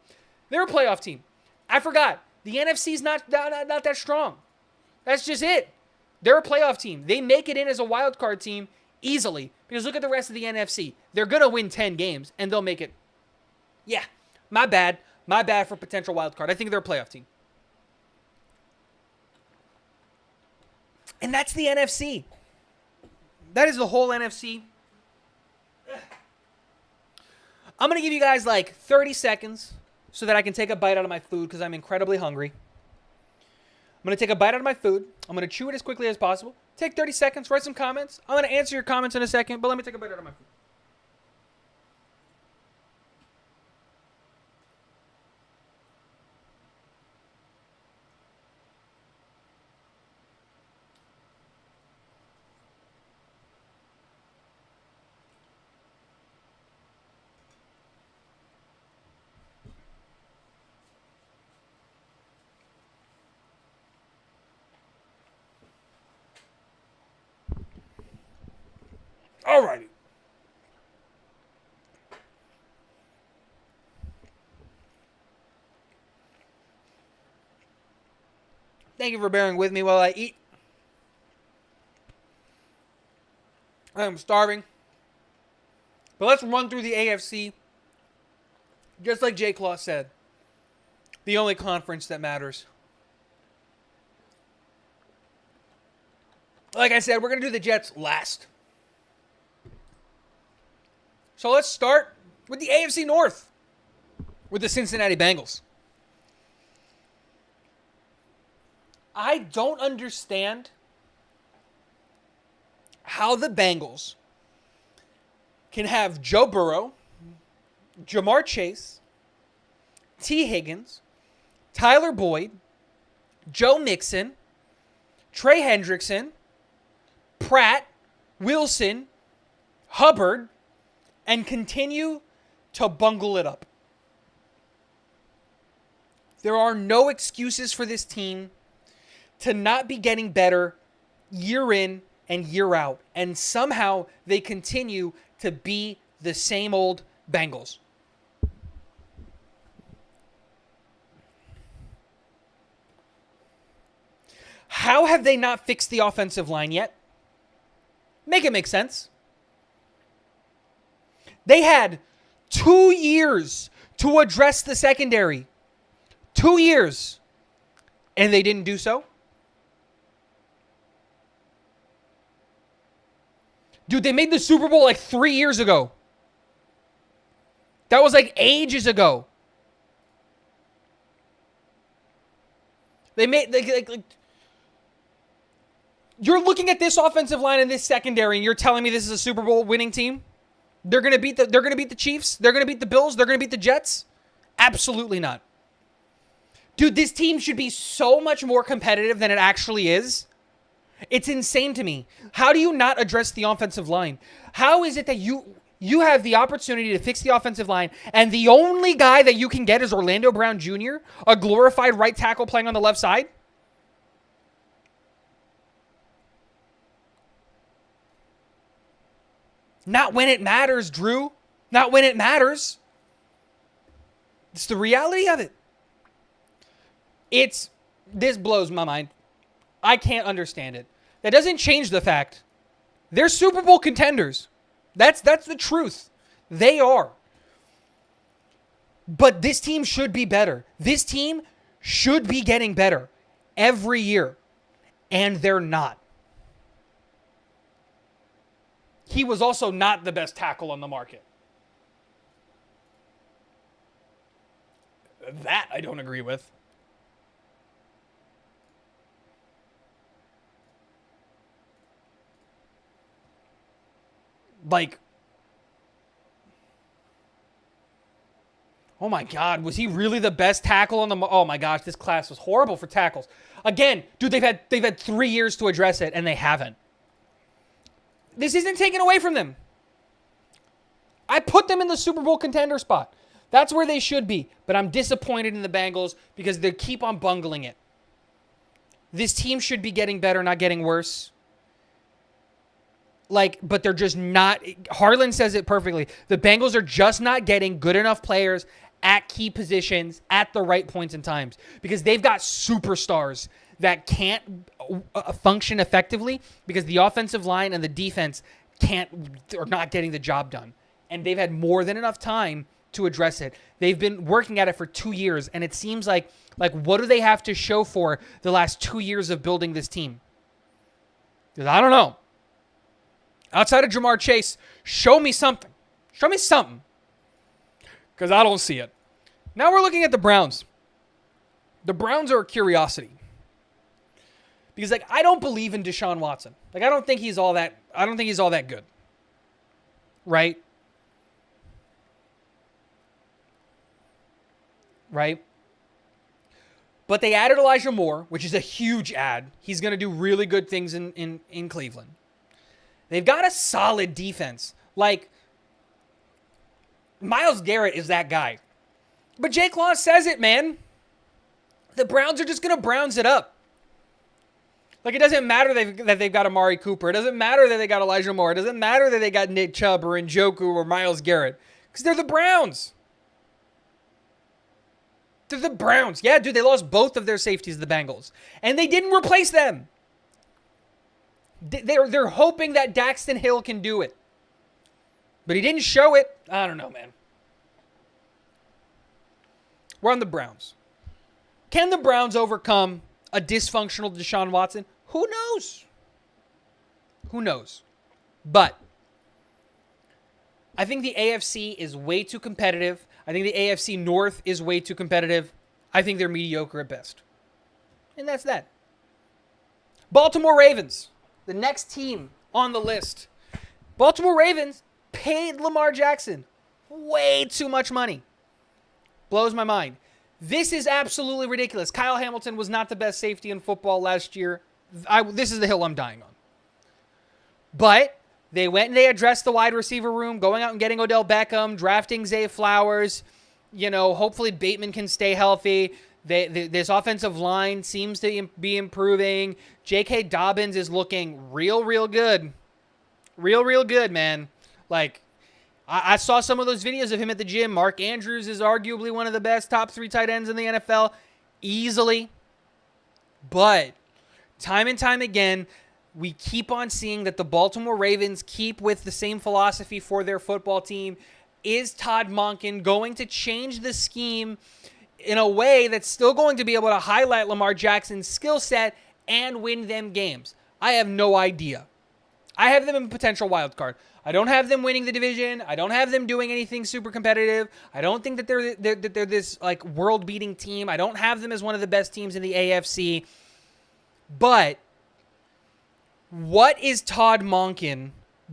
They're a playoff team. I forgot. The NFC's not that strong. That's just it. They're a playoff team. They make it in as a wild card team easily, because look at the rest of the NFC. They're going to win 10 games, and they'll make it. Yeah, my bad. My bad for potential wild card. I think they're a playoff team. And that's the NFC. That is the whole NFC. I'm going to give you guys like 30 seconds so that I can take a bite out of my food because I'm incredibly hungry. I'm going to take a bite out of my food. I'm going to chew it as quickly as possible. Take 30 seconds, write some comments. I'm going to answer your comments in a second, but let me take a bite out of my food. Alrighty. Thank you for bearing with me while I eat. I am starving. But let's run through the AFC. Just like Jay Claw said, the only conference that matters. Like I said, we're going to do the Jets last. So let's start with the AFC North with the Cincinnati Bengals. I don't understand how the Bengals can have Joe Burrow, Jamar Chase, T. Higgins, Tyler Boyd, Joe Mixon, Trey Hendrickson, Pratt, Wilson, Hubbard, and continue to bungle it up. There are no excuses for this team to not be getting better year in and year out. And somehow they continue to be the same old Bengals. How have they not fixed the offensive line yet? Make it make sense. They had 2 years to address the secondary. 2 years. And they didn't do so. Dude, they made the Super Bowl like 3 years ago. That was like ages ago. They made like you're looking at this offensive line and this secondary, and you're telling me this is a Super Bowl winning team? They're gonna beat the Chiefs. They're gonna beat the Bills. They're gonna beat the Jets. Absolutely not. Dude, this team should be so much more competitive than it actually is. It's insane to me. How do you not address the offensive line? How is it that you have the opportunity to fix the offensive line, and the only guy that you can get is Orlando Brown Jr., a glorified right tackle playing on the left side? Not when it matters, Drew. Not when it matters. It's the reality of it. This blows my mind. I can't understand it. That doesn't change the fact they're Super Bowl contenders. That's the truth. They are. But this team should be better. This team should be getting better every year. And they're not. He was also not the best tackle on the market. That I don't agree with. Like, oh my God, was he really the best tackle on the? Oh my gosh, this class was horrible for tackles. Again, dude, they've had 3 years to address it, and they haven't. This isn't taken away from them. I put them in the Super Bowl contender spot. That's where they should be. But I'm disappointed in the Bengals because they keep on bungling it. This team should be getting better, not getting worse. But they're just not. Harlan says it perfectly. The Bengals are just not getting good enough players at key positions at the right points and times because they've got superstars that can't function effectively because the offensive line and the defense are not getting the job done. And they've had more than enough time to address it. They've been working at it for 2 years, and it seems like what do they have to show for the last 2 years of building this team? Because I don't know. Outside of Jamar Chase, show me something. Show me something. Because I don't see it. Now we're looking at the Browns. The Browns are a curiosity. Because I don't believe in Deshaun Watson. I don't think he's all that good. Right? Right? But they added Elijah Moore, which is a huge add. He's going to do really good things in Cleveland. They've got a solid defense. Myles Garrett is that guy. But Jake Law says it, man. The Browns are just going to Browns it up. It doesn't matter that they've got Amari Cooper. It doesn't matter that they got Elijah Moore. It doesn't matter that they got Nick Chubb or Njoku or Myles Garrett. Because they're the Browns. They're the Browns. Yeah, dude, they lost both of their safeties to the Bengals. And they didn't replace them. They're hoping that Daxton Hill can do it. But he didn't show it. I don't know, man. We're on the Browns. Can the Browns overcome a dysfunctional Deshaun Watson? Who knows? Who knows? But I think the AFC is way too competitive. I think the AFC North is way too competitive. I think they're mediocre at best. And that's that. Baltimore Ravens, the next team on the list. Baltimore Ravens paid Lamar Jackson way too much money. Blows my mind. This is absolutely ridiculous. Kyle Hamilton was not the best safety in football last year. This is the hill I'm dying on. But they went and they addressed the wide receiver room, going out and getting Odell Beckham, drafting Zay Flowers. Hopefully Bateman can stay healthy. This offensive line seems to be improving. J.K. Dobbins is looking real good. Real good, man. I saw some of those videos of him at the gym. Mark Andrews is arguably one of the best top 3 tight ends in the NFL. Easily. But time and time again, we keep on seeing that the Baltimore Ravens keep with the same philosophy for their football team. Is Todd Monken going to change the scheme in a way that's still going to be able to highlight Lamar Jackson's skill set and win them games? I have no idea. I have them in potential wild card. I don't have them winning the division. I don't have them doing anything super competitive. I don't think that they're this like world-beating team. I don't have them as one of the best teams in the AFC. But what is Todd Monken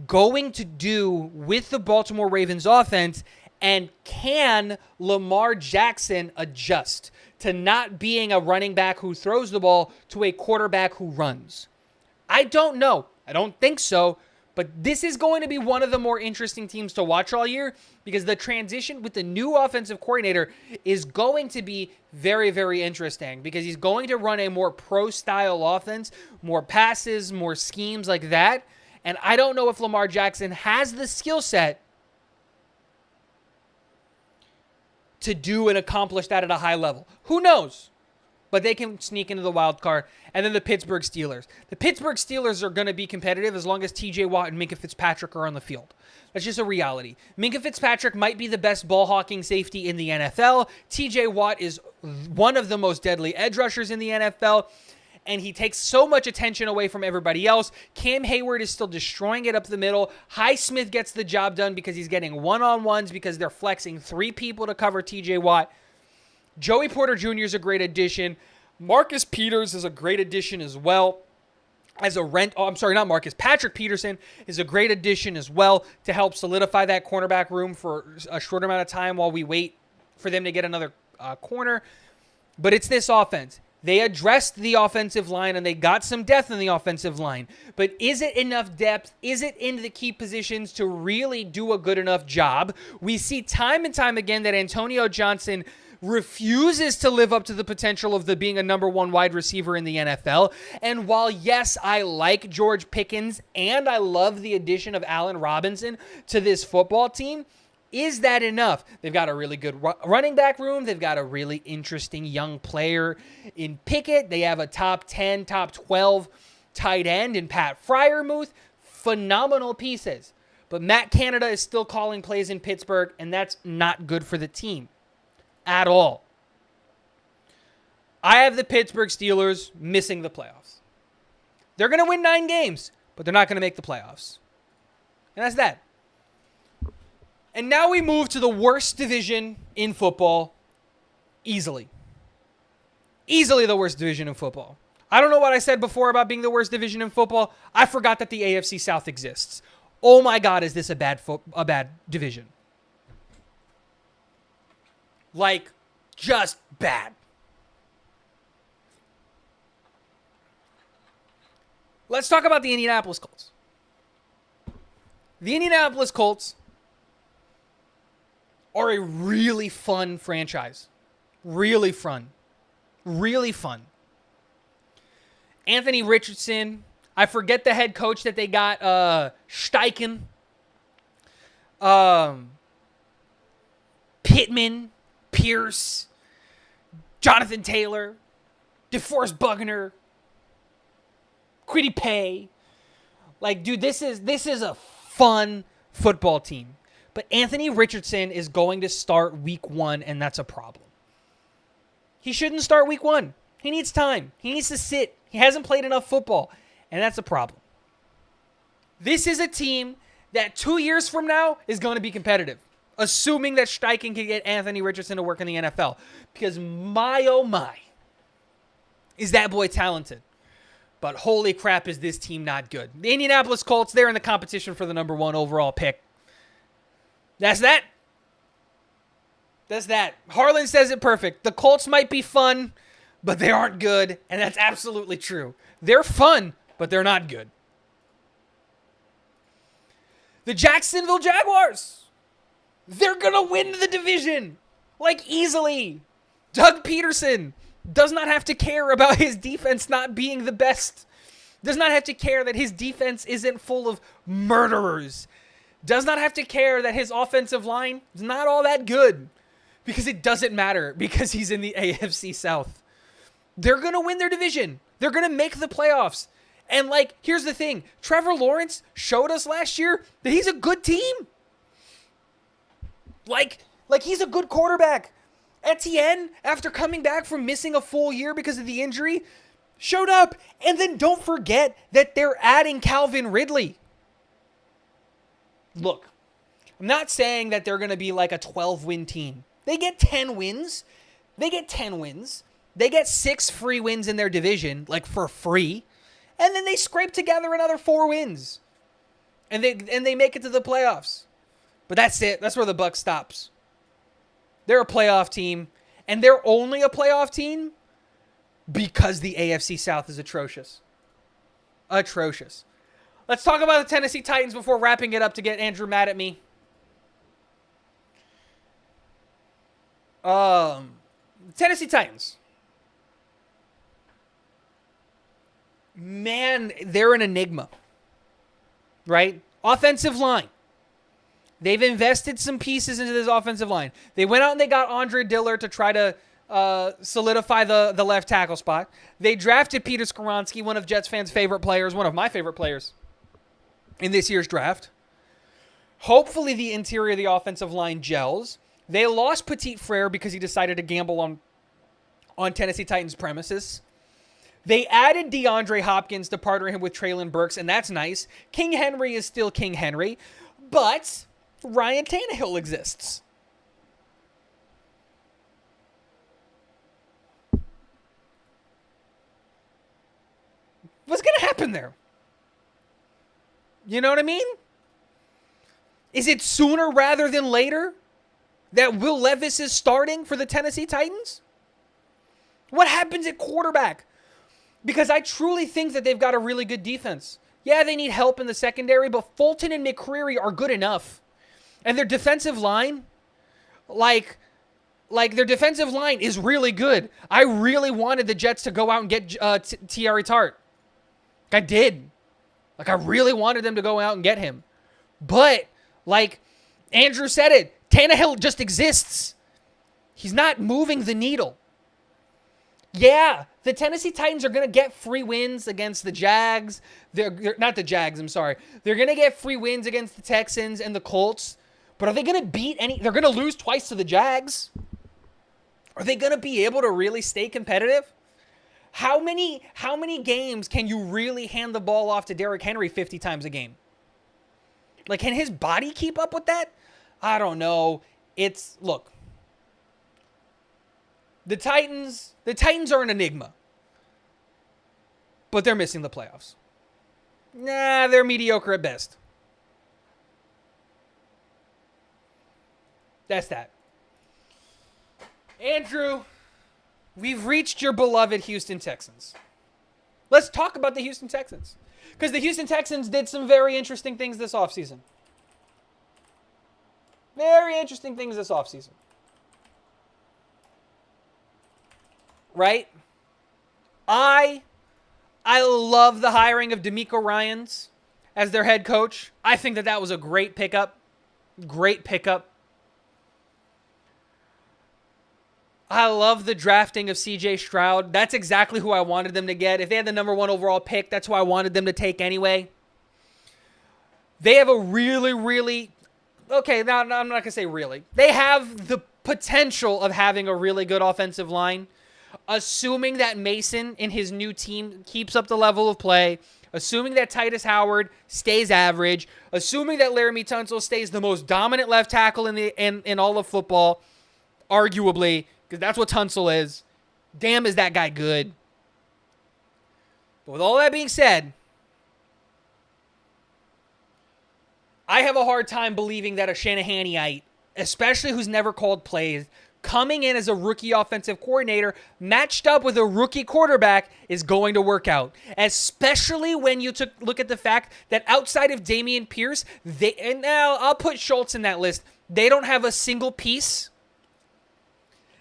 going to do with the Baltimore Ravens offense, and can Lamar Jackson adjust to not being a running back who throws the ball to a quarterback who runs? I don't know. I don't think so. But this is going to be one of the more interesting teams to watch all year, because the transition with the new offensive coordinator is going to be very, very interesting, because he's going to run a more pro-style offense, more passes, more schemes like that. And I don't know if Lamar Jackson has the skill set to do and accomplish that at a high level. Who knows? But they can sneak into the wild card. And then the Pittsburgh Steelers. The Pittsburgh Steelers are going to be competitive as long as TJ Watt and Minkah Fitzpatrick are on the field. That's just a reality. Minkah Fitzpatrick might be the best ball-hawking safety in the NFL. TJ Watt is one of the most deadly edge rushers in the NFL. And he takes so much attention away from everybody else. Cam Hayward is still destroying it up the middle. Highsmith gets the job done because he's getting one-on-ones because they're flexing 3 people to cover TJ Watt. Joey Porter Jr. is a great addition. Marcus Peters is a great addition as well. Patrick Peterson is a great addition as well to help solidify that cornerback room for a short amount of time while we wait for them to get another corner. But it's this offense. They addressed the offensive line, and they got some depth in the offensive line. But is it enough depth? Is it in the key positions to really do a good enough job? We see time and time again that Antonio Johnson refuses to live up to the potential of being a number 1 wide receiver in the NFL. And while, yes, I like George Pickens and I love the addition of Allen Robinson to this football team, is that enough? They've got a really good running back room. They've got a really interesting young player in Pickett. They have a top 10, top 12 tight end in Pat Freiermuth. Phenomenal pieces. But Matt Canada is still calling plays in Pittsburgh, and that's not good for the team at all. I have the Pittsburgh Steelers missing the playoffs. They're going to win 9 games, but they're not going to make the playoffs. And that's that. And now we move to the worst division in football, easily. Easily the worst division in football. I don't know what I said before about being the worst division in football. I forgot that the AFC South exists. Oh my God, is this a bad division? Like, just bad. Let's talk about the Indianapolis Colts. The Indianapolis Colts are a really fun franchise. Really fun. Really fun. Anthony Richardson. I forget the head coach that they got. Steichen. Pittman. Pierce. Jonathan Taylor. DeForest Buckner. Kwity Paye. Like, dude, this is a fun football team. But Anthony Richardson is going to start week 1, and that's a problem. He shouldn't start week 1. He needs time. He needs to sit. He hasn't played enough football, and that's a problem. This is a team that 2 years from now is going to be competitive, assuming that Steichen can get Anthony Richardson to work in the NFL. Because my, oh my, is that boy talented. But holy crap, is this team not good. The Indianapolis Colts, they're in the competition for the number 1 overall pick. That's that. That's that. Harlan says it perfect. The Colts might be fun, but they aren't good. And that's absolutely true. They're fun, but they're not good. The Jacksonville Jaguars. They're going to win the division. Like, easily. Doug Peterson does not have to care about his defense not being the best. Does not have to care that his defense isn't full of murderers. Does not have to care that his offensive line is not all that good. Because it doesn't matter. Because he's in the AFC South. They're going to win their division. They're going to make the playoffs. And, like, here's the thing. Trevor Lawrence showed us last year that he's a good team. Like he's a good quarterback. Etienne, after coming back from missing a full year because of the injury, showed up. And then don't forget that they're adding Calvin Ridley. look, I'm not saying that they're going to be like a 12-win team. They get 10 wins. They get 10 wins. They get 6 free wins in their division, like for free. And then they scrape together another 4 wins. And they make it to the playoffs. But that's it. That's where the buck stops. They're a playoff team. And they're only a playoff team because the AFC South is atrocious. Atrocious. Let's talk about the Tennessee Titans before wrapping it up to get Andrew mad at me. Tennessee Titans. Man, they're an enigma. Right? Offensive line. They've invested some pieces into this offensive line. They went out and they got Andre Dillard to try to solidify the left tackle spot. They drafted Peter Skoronski, one of Jets fans' favorite players, one of my favorite players in this year's draft. Hopefully the interior of the offensive line gels. They lost Petit Frere because he decided to gamble on Tennessee Titans premises. They added DeAndre Hopkins to partner him with Treylon Burks, and that's nice. King Henry is still King Henry, but Ryan Tannehill exists. What's going to happen there? You know what I mean? Is it sooner rather than later that Will Levis is starting for the Tennessee Titans? What happens at quarterback? Because I truly think that they've got a really good defense. Yeah, they need help in the secondary, but Fulton and McCreary are good enough. And their defensive line, like their defensive line is really good. I really wanted the Jets to go out and get Tiari Tart. I did. I really wanted them to go out and get him. But, Andrew said it, Tannehill just exists. He's not moving the needle. Yeah, the Tennessee Titans are going to get free wins against the Jags. They're not the Jags, I'm sorry. They're going to get free wins against the Texans and the Colts. But are they going to beat any? They're going to lose twice to the Jags. Are they going to be able to really stay competitive? How many games can you really hand the ball off to Derrick Henry 50 times a game? Can his body keep up with that? I don't know. Look. The Titans are an enigma. But they're missing the playoffs. Nah, they're mediocre at best. That's that. Andrew, we've reached your beloved Houston Texans. Let's talk about the Houston Texans. Because the Houston Texans did some very interesting things this offseason. Very interesting things this offseason. Right? I love the hiring of DeMeco Ryans as their head coach. I think that was a great pickup. Great pickup. I love the drafting of CJ Stroud. That's exactly who I wanted them to get. If they had the number 1 overall pick, that's who I wanted them to take anyway. They have a really... Okay, now I'm not going to say really. They have the potential of having a really good offensive line. Assuming that Mason in his new team keeps up the level of play, assuming that Titus Howard stays average, assuming that Laramie Tunsil stays the most dominant left tackle in all of football, arguably, because that's what Tunsil is. Damn, is that guy good. But with all that being said, I have a hard time believing that a Shanahanite, especially who's never called plays, coming in as a rookie offensive coordinator, matched up with a rookie quarterback, is going to work out. Especially when you look at the fact that outside of Dameon Pierce, and now I'll put Schultz in that list, they don't have a single piece.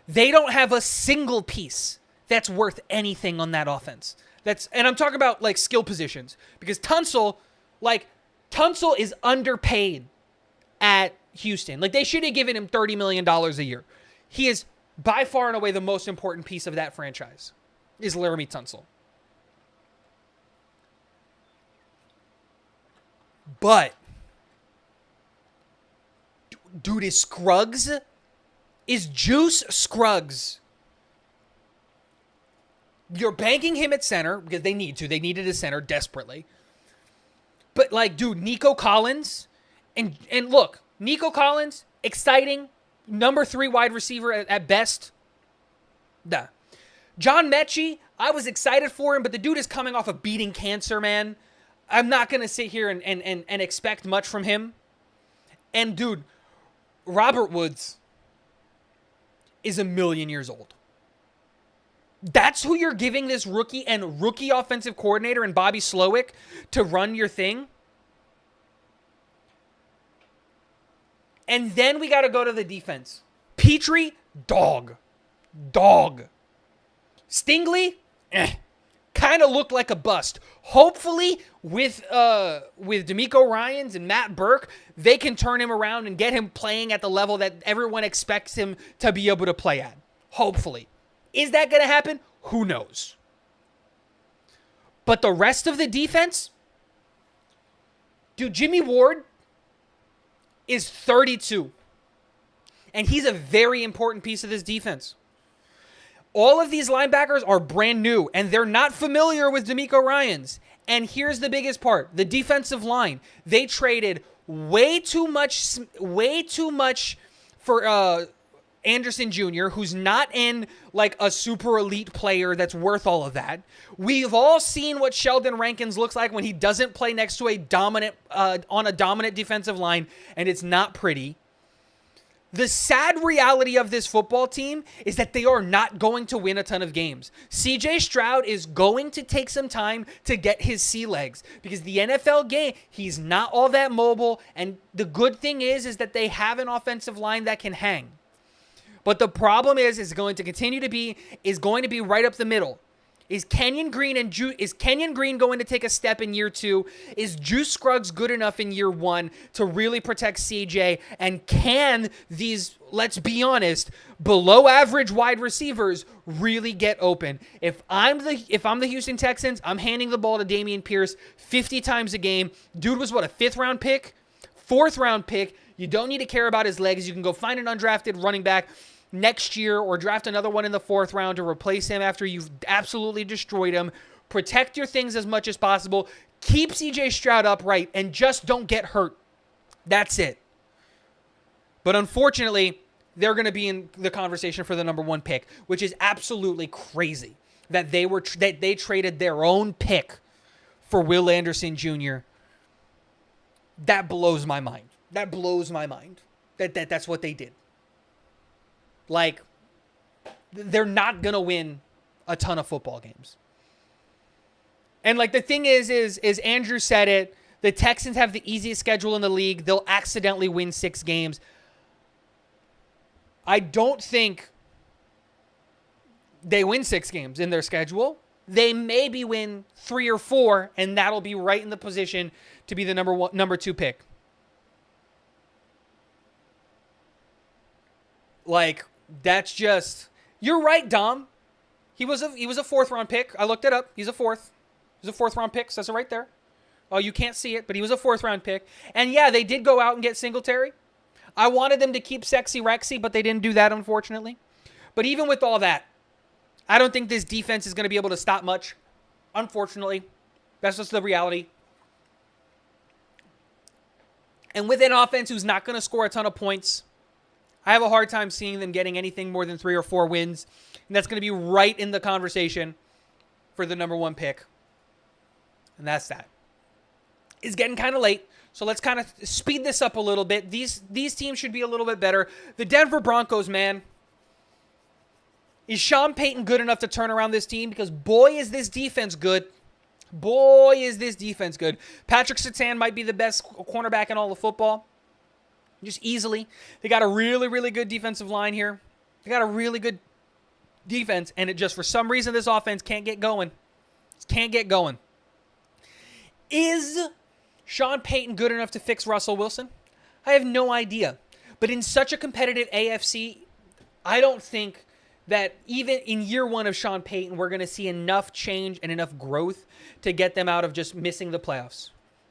They don't have a single piece that's worth anything on that offense. And I'm talking about skill positions. Because Tunsil is underpaid at Houston. They should have given him $30 million a year. He is by far and away the most important piece of that franchise, is Laramie Tunsil. But, dude, is Juice Scruggs. You're banking him at center because they need to. They needed a center desperately. But, dude, Nico Collins And look, Nico Collins, exciting, number 3 wide receiver at best. Duh. John Mechie, I was excited for him, but the dude is coming off of beating cancer, man. I'm not going to sit here and expect much from him. And, dude, Robert Woods is 1,000,000 years old. That's who you're giving this rookie offensive coordinator and Bobby Slowick to run your thing? And then we got to go to the defense. Petrie, dog. Stingley, kind of looked like a bust. Hopefully, with D'Amico Ryans and Matt Burke, they can turn him around and get him playing at the level that everyone expects him to be able to play at. Hopefully. Is that going to happen? Who knows? But the rest of the defense, dude, Jimmy Ward is 32. And he's a very important piece of this defense. All of these linebackers are brand new, and they're not familiar with D'Amico Ryans. And here's the biggest part. The defensive line. They traded way too much for Anderson Jr., who's not in like a super elite player that's worth all of that. We've all seen what Sheldon Rankins looks like when he doesn't play next to a dominant defensive line, and it's not pretty. The sad reality of this football team is that they are not going to win a ton of games. CJ Stroud is going to take some time to get his sea legs because the NFL game, he's not all that mobile. And the good thing is that they have an offensive line that can hang. But the problem is going to be right up the middle. Is Kenyon Green going to take a step in year 2? Is Juice Scruggs good enough in year 1 to really protect CJ? And can these, let's be honest, below average wide receivers really get open? If I'm the Houston Texans, I'm handing the ball to Dameon Pierce 50 times a game. Dude was what, a 5th round pick? 4th round pick. You don't need to care about his legs. You can go find an undrafted running back next year or draft another one in the 4th round to replace him after you've absolutely destroyed him. Protect your things as much as possible. Keep CJ Stroud upright and just don't get hurt. That's it. But unfortunately, they're going to be in the conversation for the number 1 pick, which is absolutely crazy that they traded their own pick for Will Anderson Jr. That blows my mind. That blows my mind. That's what they did. Like, they're not going to win a ton of football games. And, like, the thing is Andrew said it, the Texans have the easiest schedule in the league. They'll accidentally win 6 games. I don't think they win 6 games in their schedule. They maybe win 3 or 4, and that'll be right in the position to be the number 2 pick. Like, that's just... You're right, Dom. He was a 4th round pick. I looked it up. He's a 4th. He's a 4th round pick. Says it right there. Oh, you can't see it, but he was a 4th round pick. And yeah, they did go out and get Singletary. I wanted them to keep Sexy Rexy, but they didn't do that, unfortunately. But even with all that, I don't think this defense is going to be able to stop much. Unfortunately. That's just the reality. And with an offense who's not going to score a ton of points, I have a hard time seeing them getting anything more than 3 or 4 wins. And that's going to be right in the conversation for the number 1 pick. And that's that. It's getting kind of late, so let's kind of speed this up a little bit. These teams should be a little bit better. The Denver Broncos, man. Is Sean Payton good enough to turn around this team? Because boy, is this defense good. Boy, is this defense good. Patrick Surtain might be the best cornerback in all of football. Just easily. They got a really, really good defensive line here. They got a really good defense, and it just, for some reason, this offense can't get going. Can't get going. Is Sean Payton good enough to fix Russell Wilson? I have no idea. But in such a competitive AFC, I don't think that even in year 1 of Sean Payton, we're going to see enough change and enough growth to get them out of just missing the playoffs.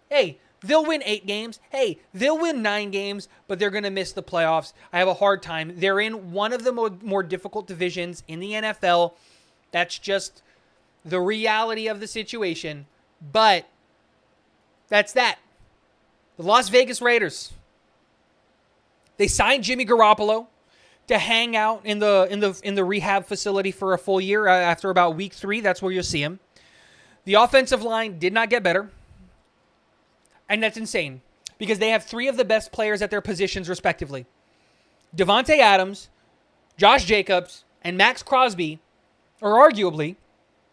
Hey, they'll win 8 games. Hey, they'll win 9 games, but they're going to miss the playoffs. I have a hard time. They're in one of the more difficult divisions in the NFL. That's just the reality of the situation. But that's that. The Las Vegas Raiders. They signed Jimmy Garoppolo to hang out in the rehab facility for a full year. After about week 3, that's where you'll see him. The offensive line did not get better. And that's insane because they have 3 of the best players at their positions respectively. Devontae Adams, Josh Jacobs, and Max Crosby are arguably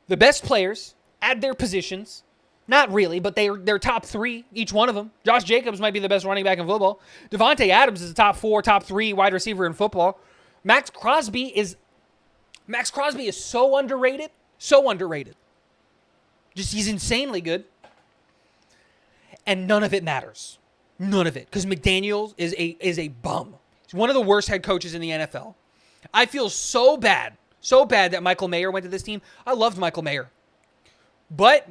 the best players at their positions. Not really, but they're top 3, each one of them. Josh Jacobs might be the best running back in football. Devontae Adams is the top 4, top 3 wide receiver in football. Max Crosby is so underrated. So underrated. Just he's insanely good. And none of it matters. None of it. Because McDaniels is a bum. He's one of the worst head coaches in the NFL. I feel so bad that Michael Mayer went to this team. I loved Michael Mayer. But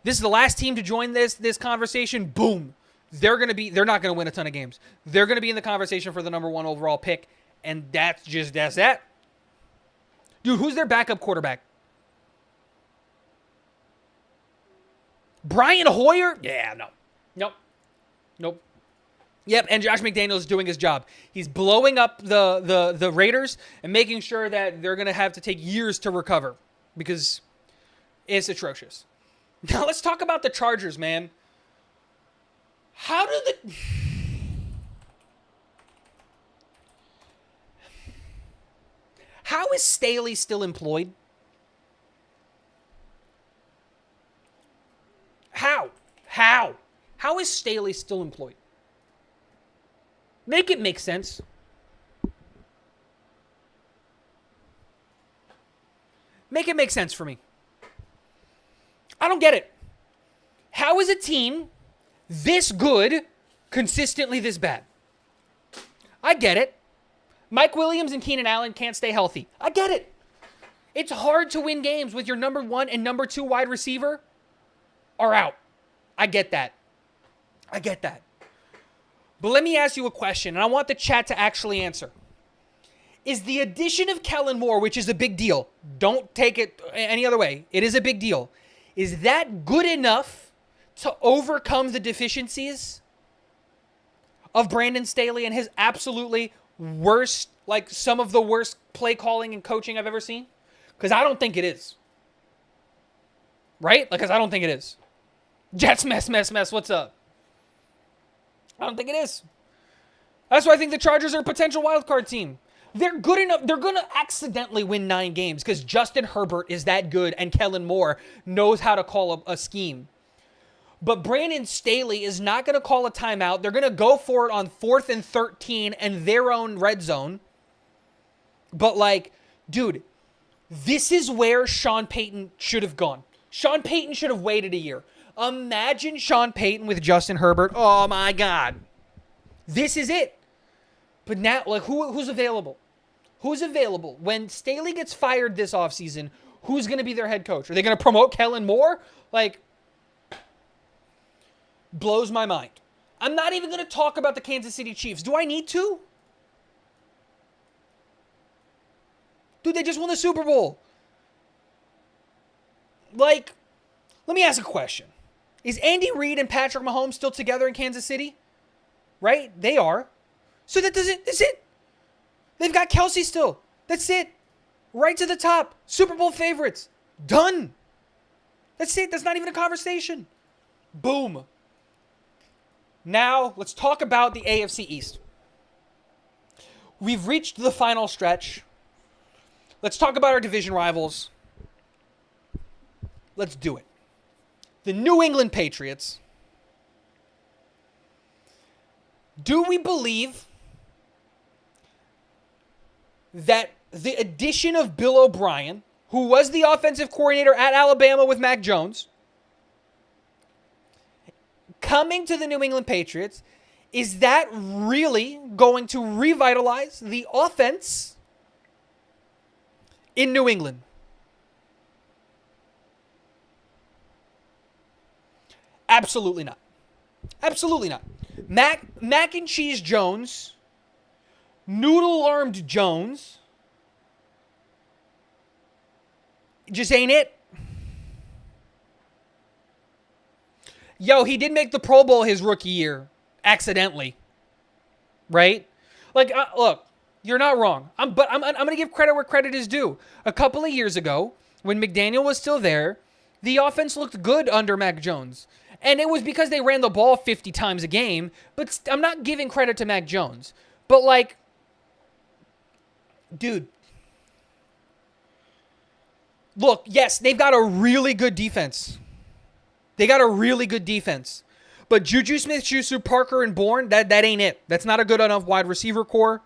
this is the last team to join this conversation. Boom. They're not going to win a ton of games. They're going to be in the conversation for the number 1 overall pick. And that's that. Dude, who's their backup quarterback? Brian Hoyer? Yeah, no. Nope. Yep, and Josh McDaniels is doing his job. He's blowing up the Raiders and making sure that they're going to have to take years to recover because it's atrocious. Now let's talk about the Chargers, man. How is Staley still employed? How is Staley still employed? Make it make sense. Make it make sense for me. I don't get it. How is a team this good consistently this bad? I get it. Mike Williams and Keenan Allen can't stay healthy. I get it. It's hard to win games with your number 1 and number 2 wide receiver are out. I get that. But let me ask you a question, and I want the chat to actually answer. Is the addition of Kellen Moore, which is a big deal, don't take it any other way, it is a big deal, is that good enough to overcome the deficiencies of Brandon Staley and his absolutely worst, like some of the worst play calling and coaching I've ever seen? Because I don't think it is. Right? Because I don't think it is. Jets mess, what's up? I don't think it is. That's why I think the Chargers are a potential wildcard team. They're good enough. They're going to accidentally win 9 games because Justin Herbert is that good and Kellen Moore knows how to call a scheme. But Brandon Staley is not going to call a timeout. They're going to go for it on 4th and 13 and their own red zone. But like, dude, this is where Sean Payton should have gone. Sean Payton should have waited a year. Imagine Sean Payton with Justin Herbert. Oh, my God. This is it. But now, like, who's available? Who's available? When Staley gets fired this offseason, who's going to be their head coach? Are they going to promote Kellen Moore? Like, blows my mind. I'm not even going to talk about the Kansas City Chiefs. Do I need to? Dude, they just won the Super Bowl. Like, let me ask a question. Is Andy Reid and Patrick Mahomes still together in Kansas City? Right? They are. So that's it. They've got Kelsey still. That's it. Right to the top. Super Bowl favorites. Done. That's it. That's not even a conversation. Boom. Now, let's talk about the AFC East. We've reached the final stretch. Let's talk about our division rivals. Let's do it. The New England Patriots. Do we believe that the addition of Bill O'Brien, who was the offensive coordinator at Alabama with Mac Jones, coming to the New England Patriots, is that really going to revitalize the offense in New England? Absolutely not. Absolutely not. Mac and Cheese Jones, noodle-armed Jones, just ain't it. Yo, he did make the Pro Bowl his rookie year accidentally, right? Like, look, you're not wrong. But I'm going to give credit where credit is due. A couple of years ago, when McDaniel was still there, the offense looked good under Mac Jones. And it was because they ran the ball 50 times a game. But I'm not giving credit to Mac Jones. But, like, dude, look, yes, they've got a really good defense. But Juju Smith-Schuster, Parker, and Bourne, that ain't it. That's not a good enough wide receiver core.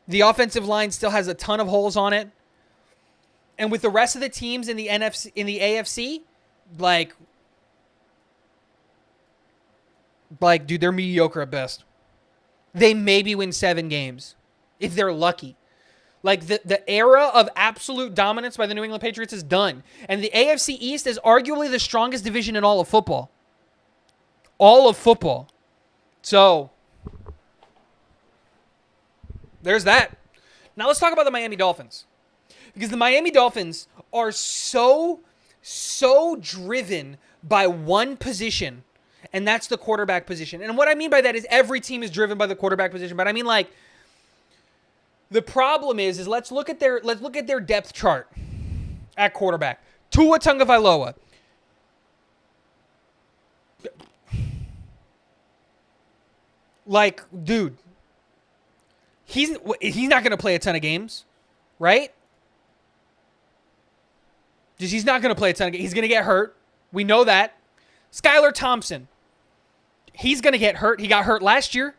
The offensive line still has a ton of holes on it. And with the rest of the teams in the AFC, like, dude, they're mediocre at best. They maybe win 7 games if they're lucky. Like, the era of absolute dominance by the New England Patriots is done. And the AFC East is arguably the strongest division in all of football. So, there's that. Now let's talk about the Miami Dolphins. Because the Miami Dolphins are so driven by one position, and that's the quarterback position. And what I mean by that is every team is driven by the quarterback position. But I mean, like, the problem is let's look at their depth chart at quarterback. Tua Tagovailoa. Like, dude, he's not going to play a ton of games, right? He's not going to play a ton of games. He's going to get hurt. We know that. Skylar Thompson, he's going to get hurt. He got hurt last year.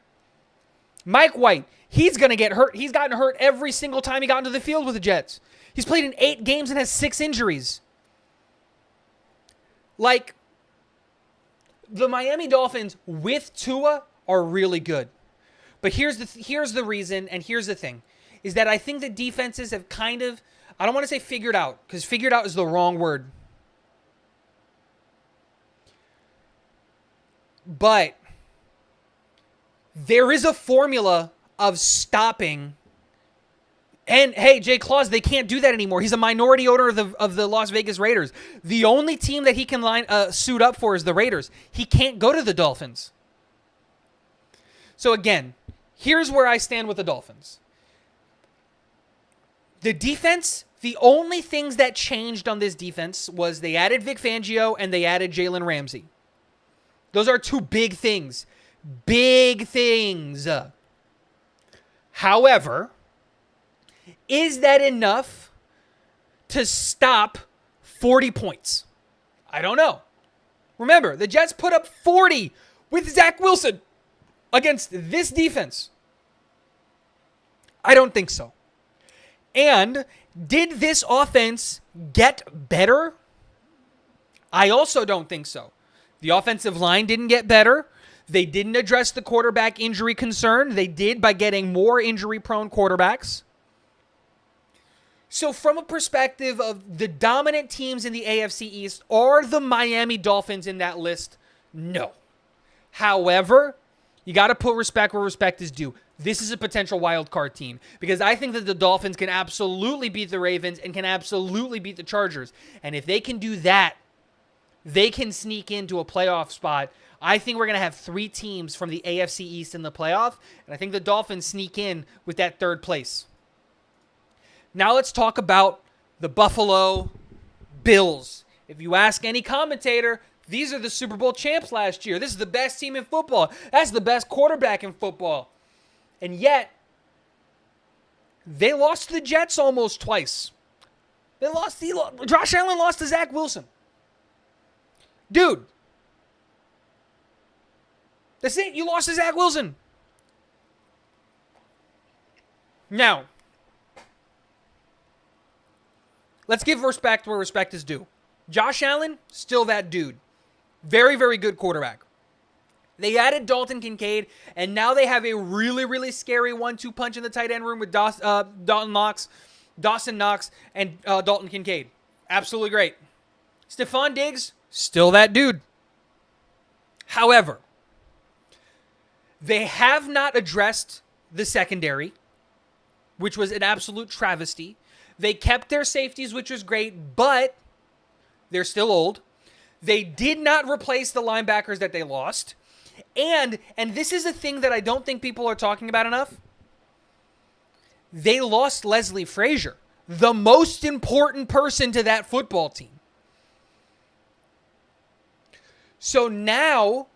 Mike White, he's going to get hurt. He's gotten hurt every single time he got into the field with the Jets. He's played in 8 games and has 6 injuries. Like, the Miami Dolphins with Tua are really good. But here's the reason, and here's the thing, is that I think the defenses have kind of, I don't want to say figured out, because figured out is the wrong word. But there is a formula of stopping. And hey, Jay Claus, they can't do that anymore. He's a minority owner of the Las Vegas Raiders. The only team that he can suit up for is the Raiders. He can't go to the Dolphins. So again, here's where I stand with the Dolphins. The defense, the only things that changed on this defense was they added Vic Fangio and they added Jalen Ramsey. Those are 2 big things. Big things. However, is that enough to stop 40 points? I don't know. Remember, the Jets put up 40 with Zach Wilson against this defense. I don't think so. And did this offense get better? I also don't think so. The offensive line didn't get better. They didn't address the quarterback injury concern. They did by getting more injury-prone quarterbacks. So from a perspective of the dominant teams in the AFC East, are the Miami Dolphins in that list? No. However, you got to put respect where respect is due. This is a potential wild card team because I think that the Dolphins can absolutely beat the Ravens and can absolutely beat the Chargers. And if they can do that, they can sneak into a playoff spot. I think we're going to have 3 teams from the AFC East in the playoff, and I think the Dolphins sneak in with that 3rd place. Now let's talk about the Buffalo Bills. If you ask any commentator, these are the Super Bowl champs last year. This is the best team in football. That's the best quarterback in football. And yet, they lost to the Jets almost twice. Josh Allen lost to Zach Wilson. Dude. That's it. You lost to Zach Wilson. Now, let's give respect where respect is due. Josh Allen, still that dude. Very, very good quarterback. They added Dalton Kincaid, and now they have a really, really scary 1-2 punch in the tight end room with Dawson Knox, and Dalton Kincaid. Absolutely great. Stephon Diggs, still that dude. However, they have not addressed the secondary, which was an absolute travesty. They kept their safeties, which was great, but they're still old. They did not replace the linebackers that they lost. And this is a thing that I don't think people are talking about enough. They lost Leslie Frazier, the most important person to that football team. So now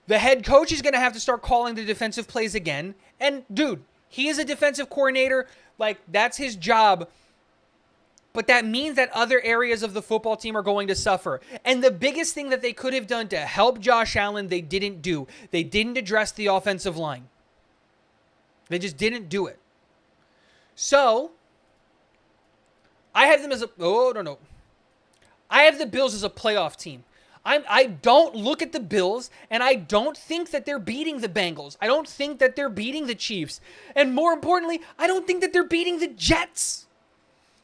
the head coach is going to have to start calling the defensive plays again. And dude, he is a defensive coordinator. Like, that's his job. But that means that other areas of the football team are going to suffer. And the biggest thing that they could have done to help Josh Allen, they didn't do. They didn't address the offensive line. They just didn't do it. So, I have them as a... Oh, no. I have the Bills as a playoff team. I don't look at the Bills, and I don't think that they're beating the Bengals. I don't think that they're beating the Chiefs. And more importantly, I don't think that they're beating the Jets.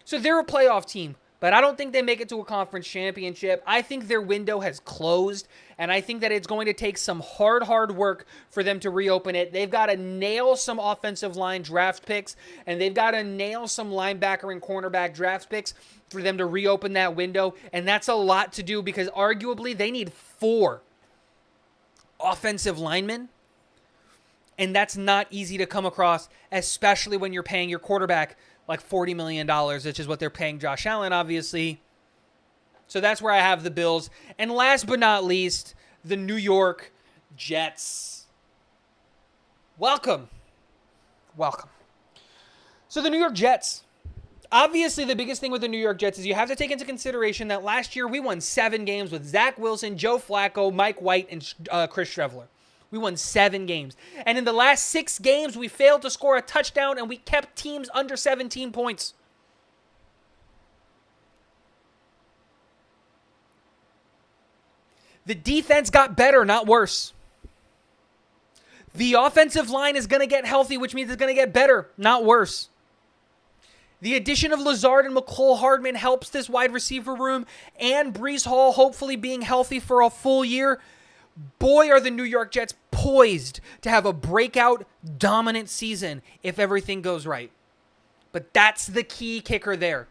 So they're a playoff team, but I don't think they make it to a conference championship. I think their window has closed, and I think that it's going to take some hard work for them to reopen it. They've got to nail some offensive line draft picks, and they've got to nail some linebacker and cornerback draft picks for them to reopen that window, and that's a lot to do because arguably they need 4 offensive linemen, and that's not easy to come across, especially when you're paying your quarterback like $40 million, which is what they're paying Josh Allen, obviously. So that's where I have the Bills. And last but not least, the New York Jets. Welcome. So the New York Jets. Obviously, the biggest thing with the New York Jets is you have to take into consideration that last year we won 7 games with Zach Wilson, Joe Flacco, Mike White, and Chris Streveler. We won 7 games. And in the last 6 games, we failed to score a touchdown, and we kept teams under 17 points. The defense got better, not worse. The offensive line is going to get healthy, which means it's going to get better, not worse. The addition of Lazard and McCole Hardman helps this wide receiver room, and Breece Hall hopefully being healthy for a full year. Boy, are the New York Jets poised to have a breakout, dominant season if everything goes right. But that's the key kicker there.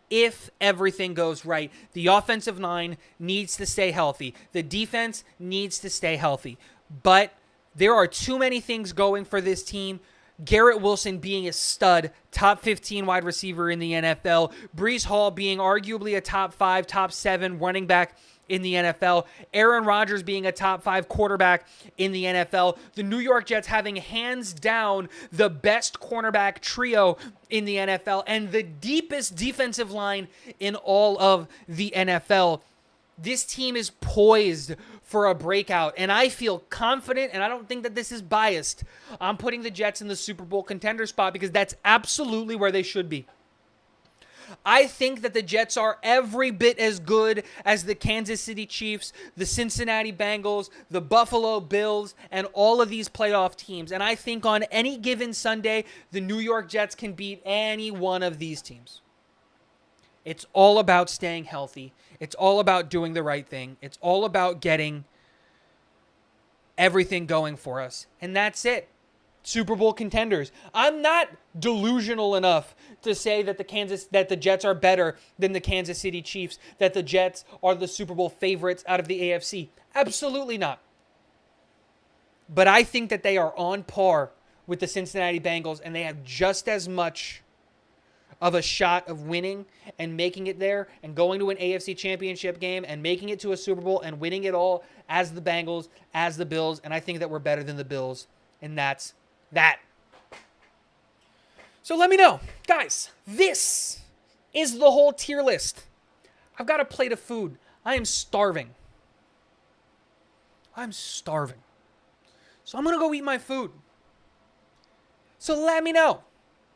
If everything goes right, the offensive line needs to stay healthy. The defense needs to stay healthy. But there are too many things going for this team. Garrett Wilson being a stud, top 15 wide receiver in the NFL. Breece Hall being arguably a top 5, top 7 running back in the NFL. Aaron Rodgers being a top 5 quarterback in the NFL. The New York Jets having hands down the best cornerback trio in the NFL and the deepest defensive line in all of the NFL. This team is poised for a breakout, and I feel confident, and I don't think that this is biased. I'm putting the Jets in the Super Bowl contender spot because that's absolutely where they should be. I think that the Jets are every bit as good as the Kansas City Chiefs, the Cincinnati Bengals, the Buffalo Bills, and all of these playoff teams. And I think on any given Sunday, the New York Jets can beat any one of these teams. It's all about staying healthy. It's all about doing the right thing. It's all about getting everything going for us. And that's it. Super Bowl contenders. I'm not delusional enough to say that the Jets are better than the Kansas City Chiefs, that the Jets are the Super Bowl favorites out of the AFC. Absolutely not. But I think that they are on par with the Cincinnati Bengals, and they have just as much of a shot of winning and making it there and going to an AFC championship game and making it to a Super Bowl and winning it all as the Bengals, as the Bills. And I think that we're better than the Bills. And that's that. So let me know. Guys, this is the whole tier list. I've got a plate of food. I am starving. I'm starving. So I'm going to go eat my food. So let me know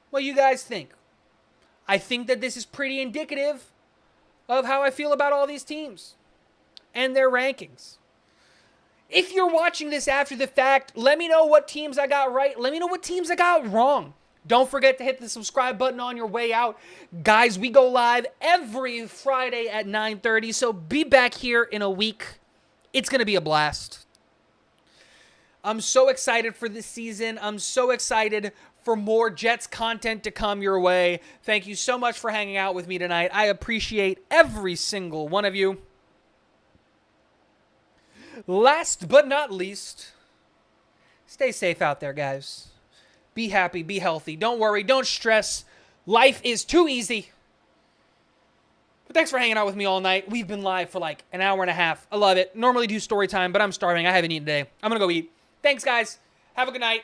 what you guys think. I think that this is pretty indicative of how I feel about all these teams and their rankings. If you're watching this after the fact, let me know what teams I got right. Let me know what teams I got wrong. Don't forget to hit the subscribe button on your way out. Guys, we go live every Friday at 9:30, so be back here in a week. It's going to be a blast. I'm so excited for this season. I'm so excited for more Jets content to come your way. Thank you so much for hanging out with me tonight. I appreciate every single one of you. Last but not least, stay safe out there, guys. Be happy, be healthy. Don't worry, don't stress. Life is too easy. But thanks for hanging out with me all night. We've been live for like an hour and a half. I love it. Normally do story time, but I'm starving. I haven't eaten today. I'm going to go eat. Thanks, guys. Have a good night.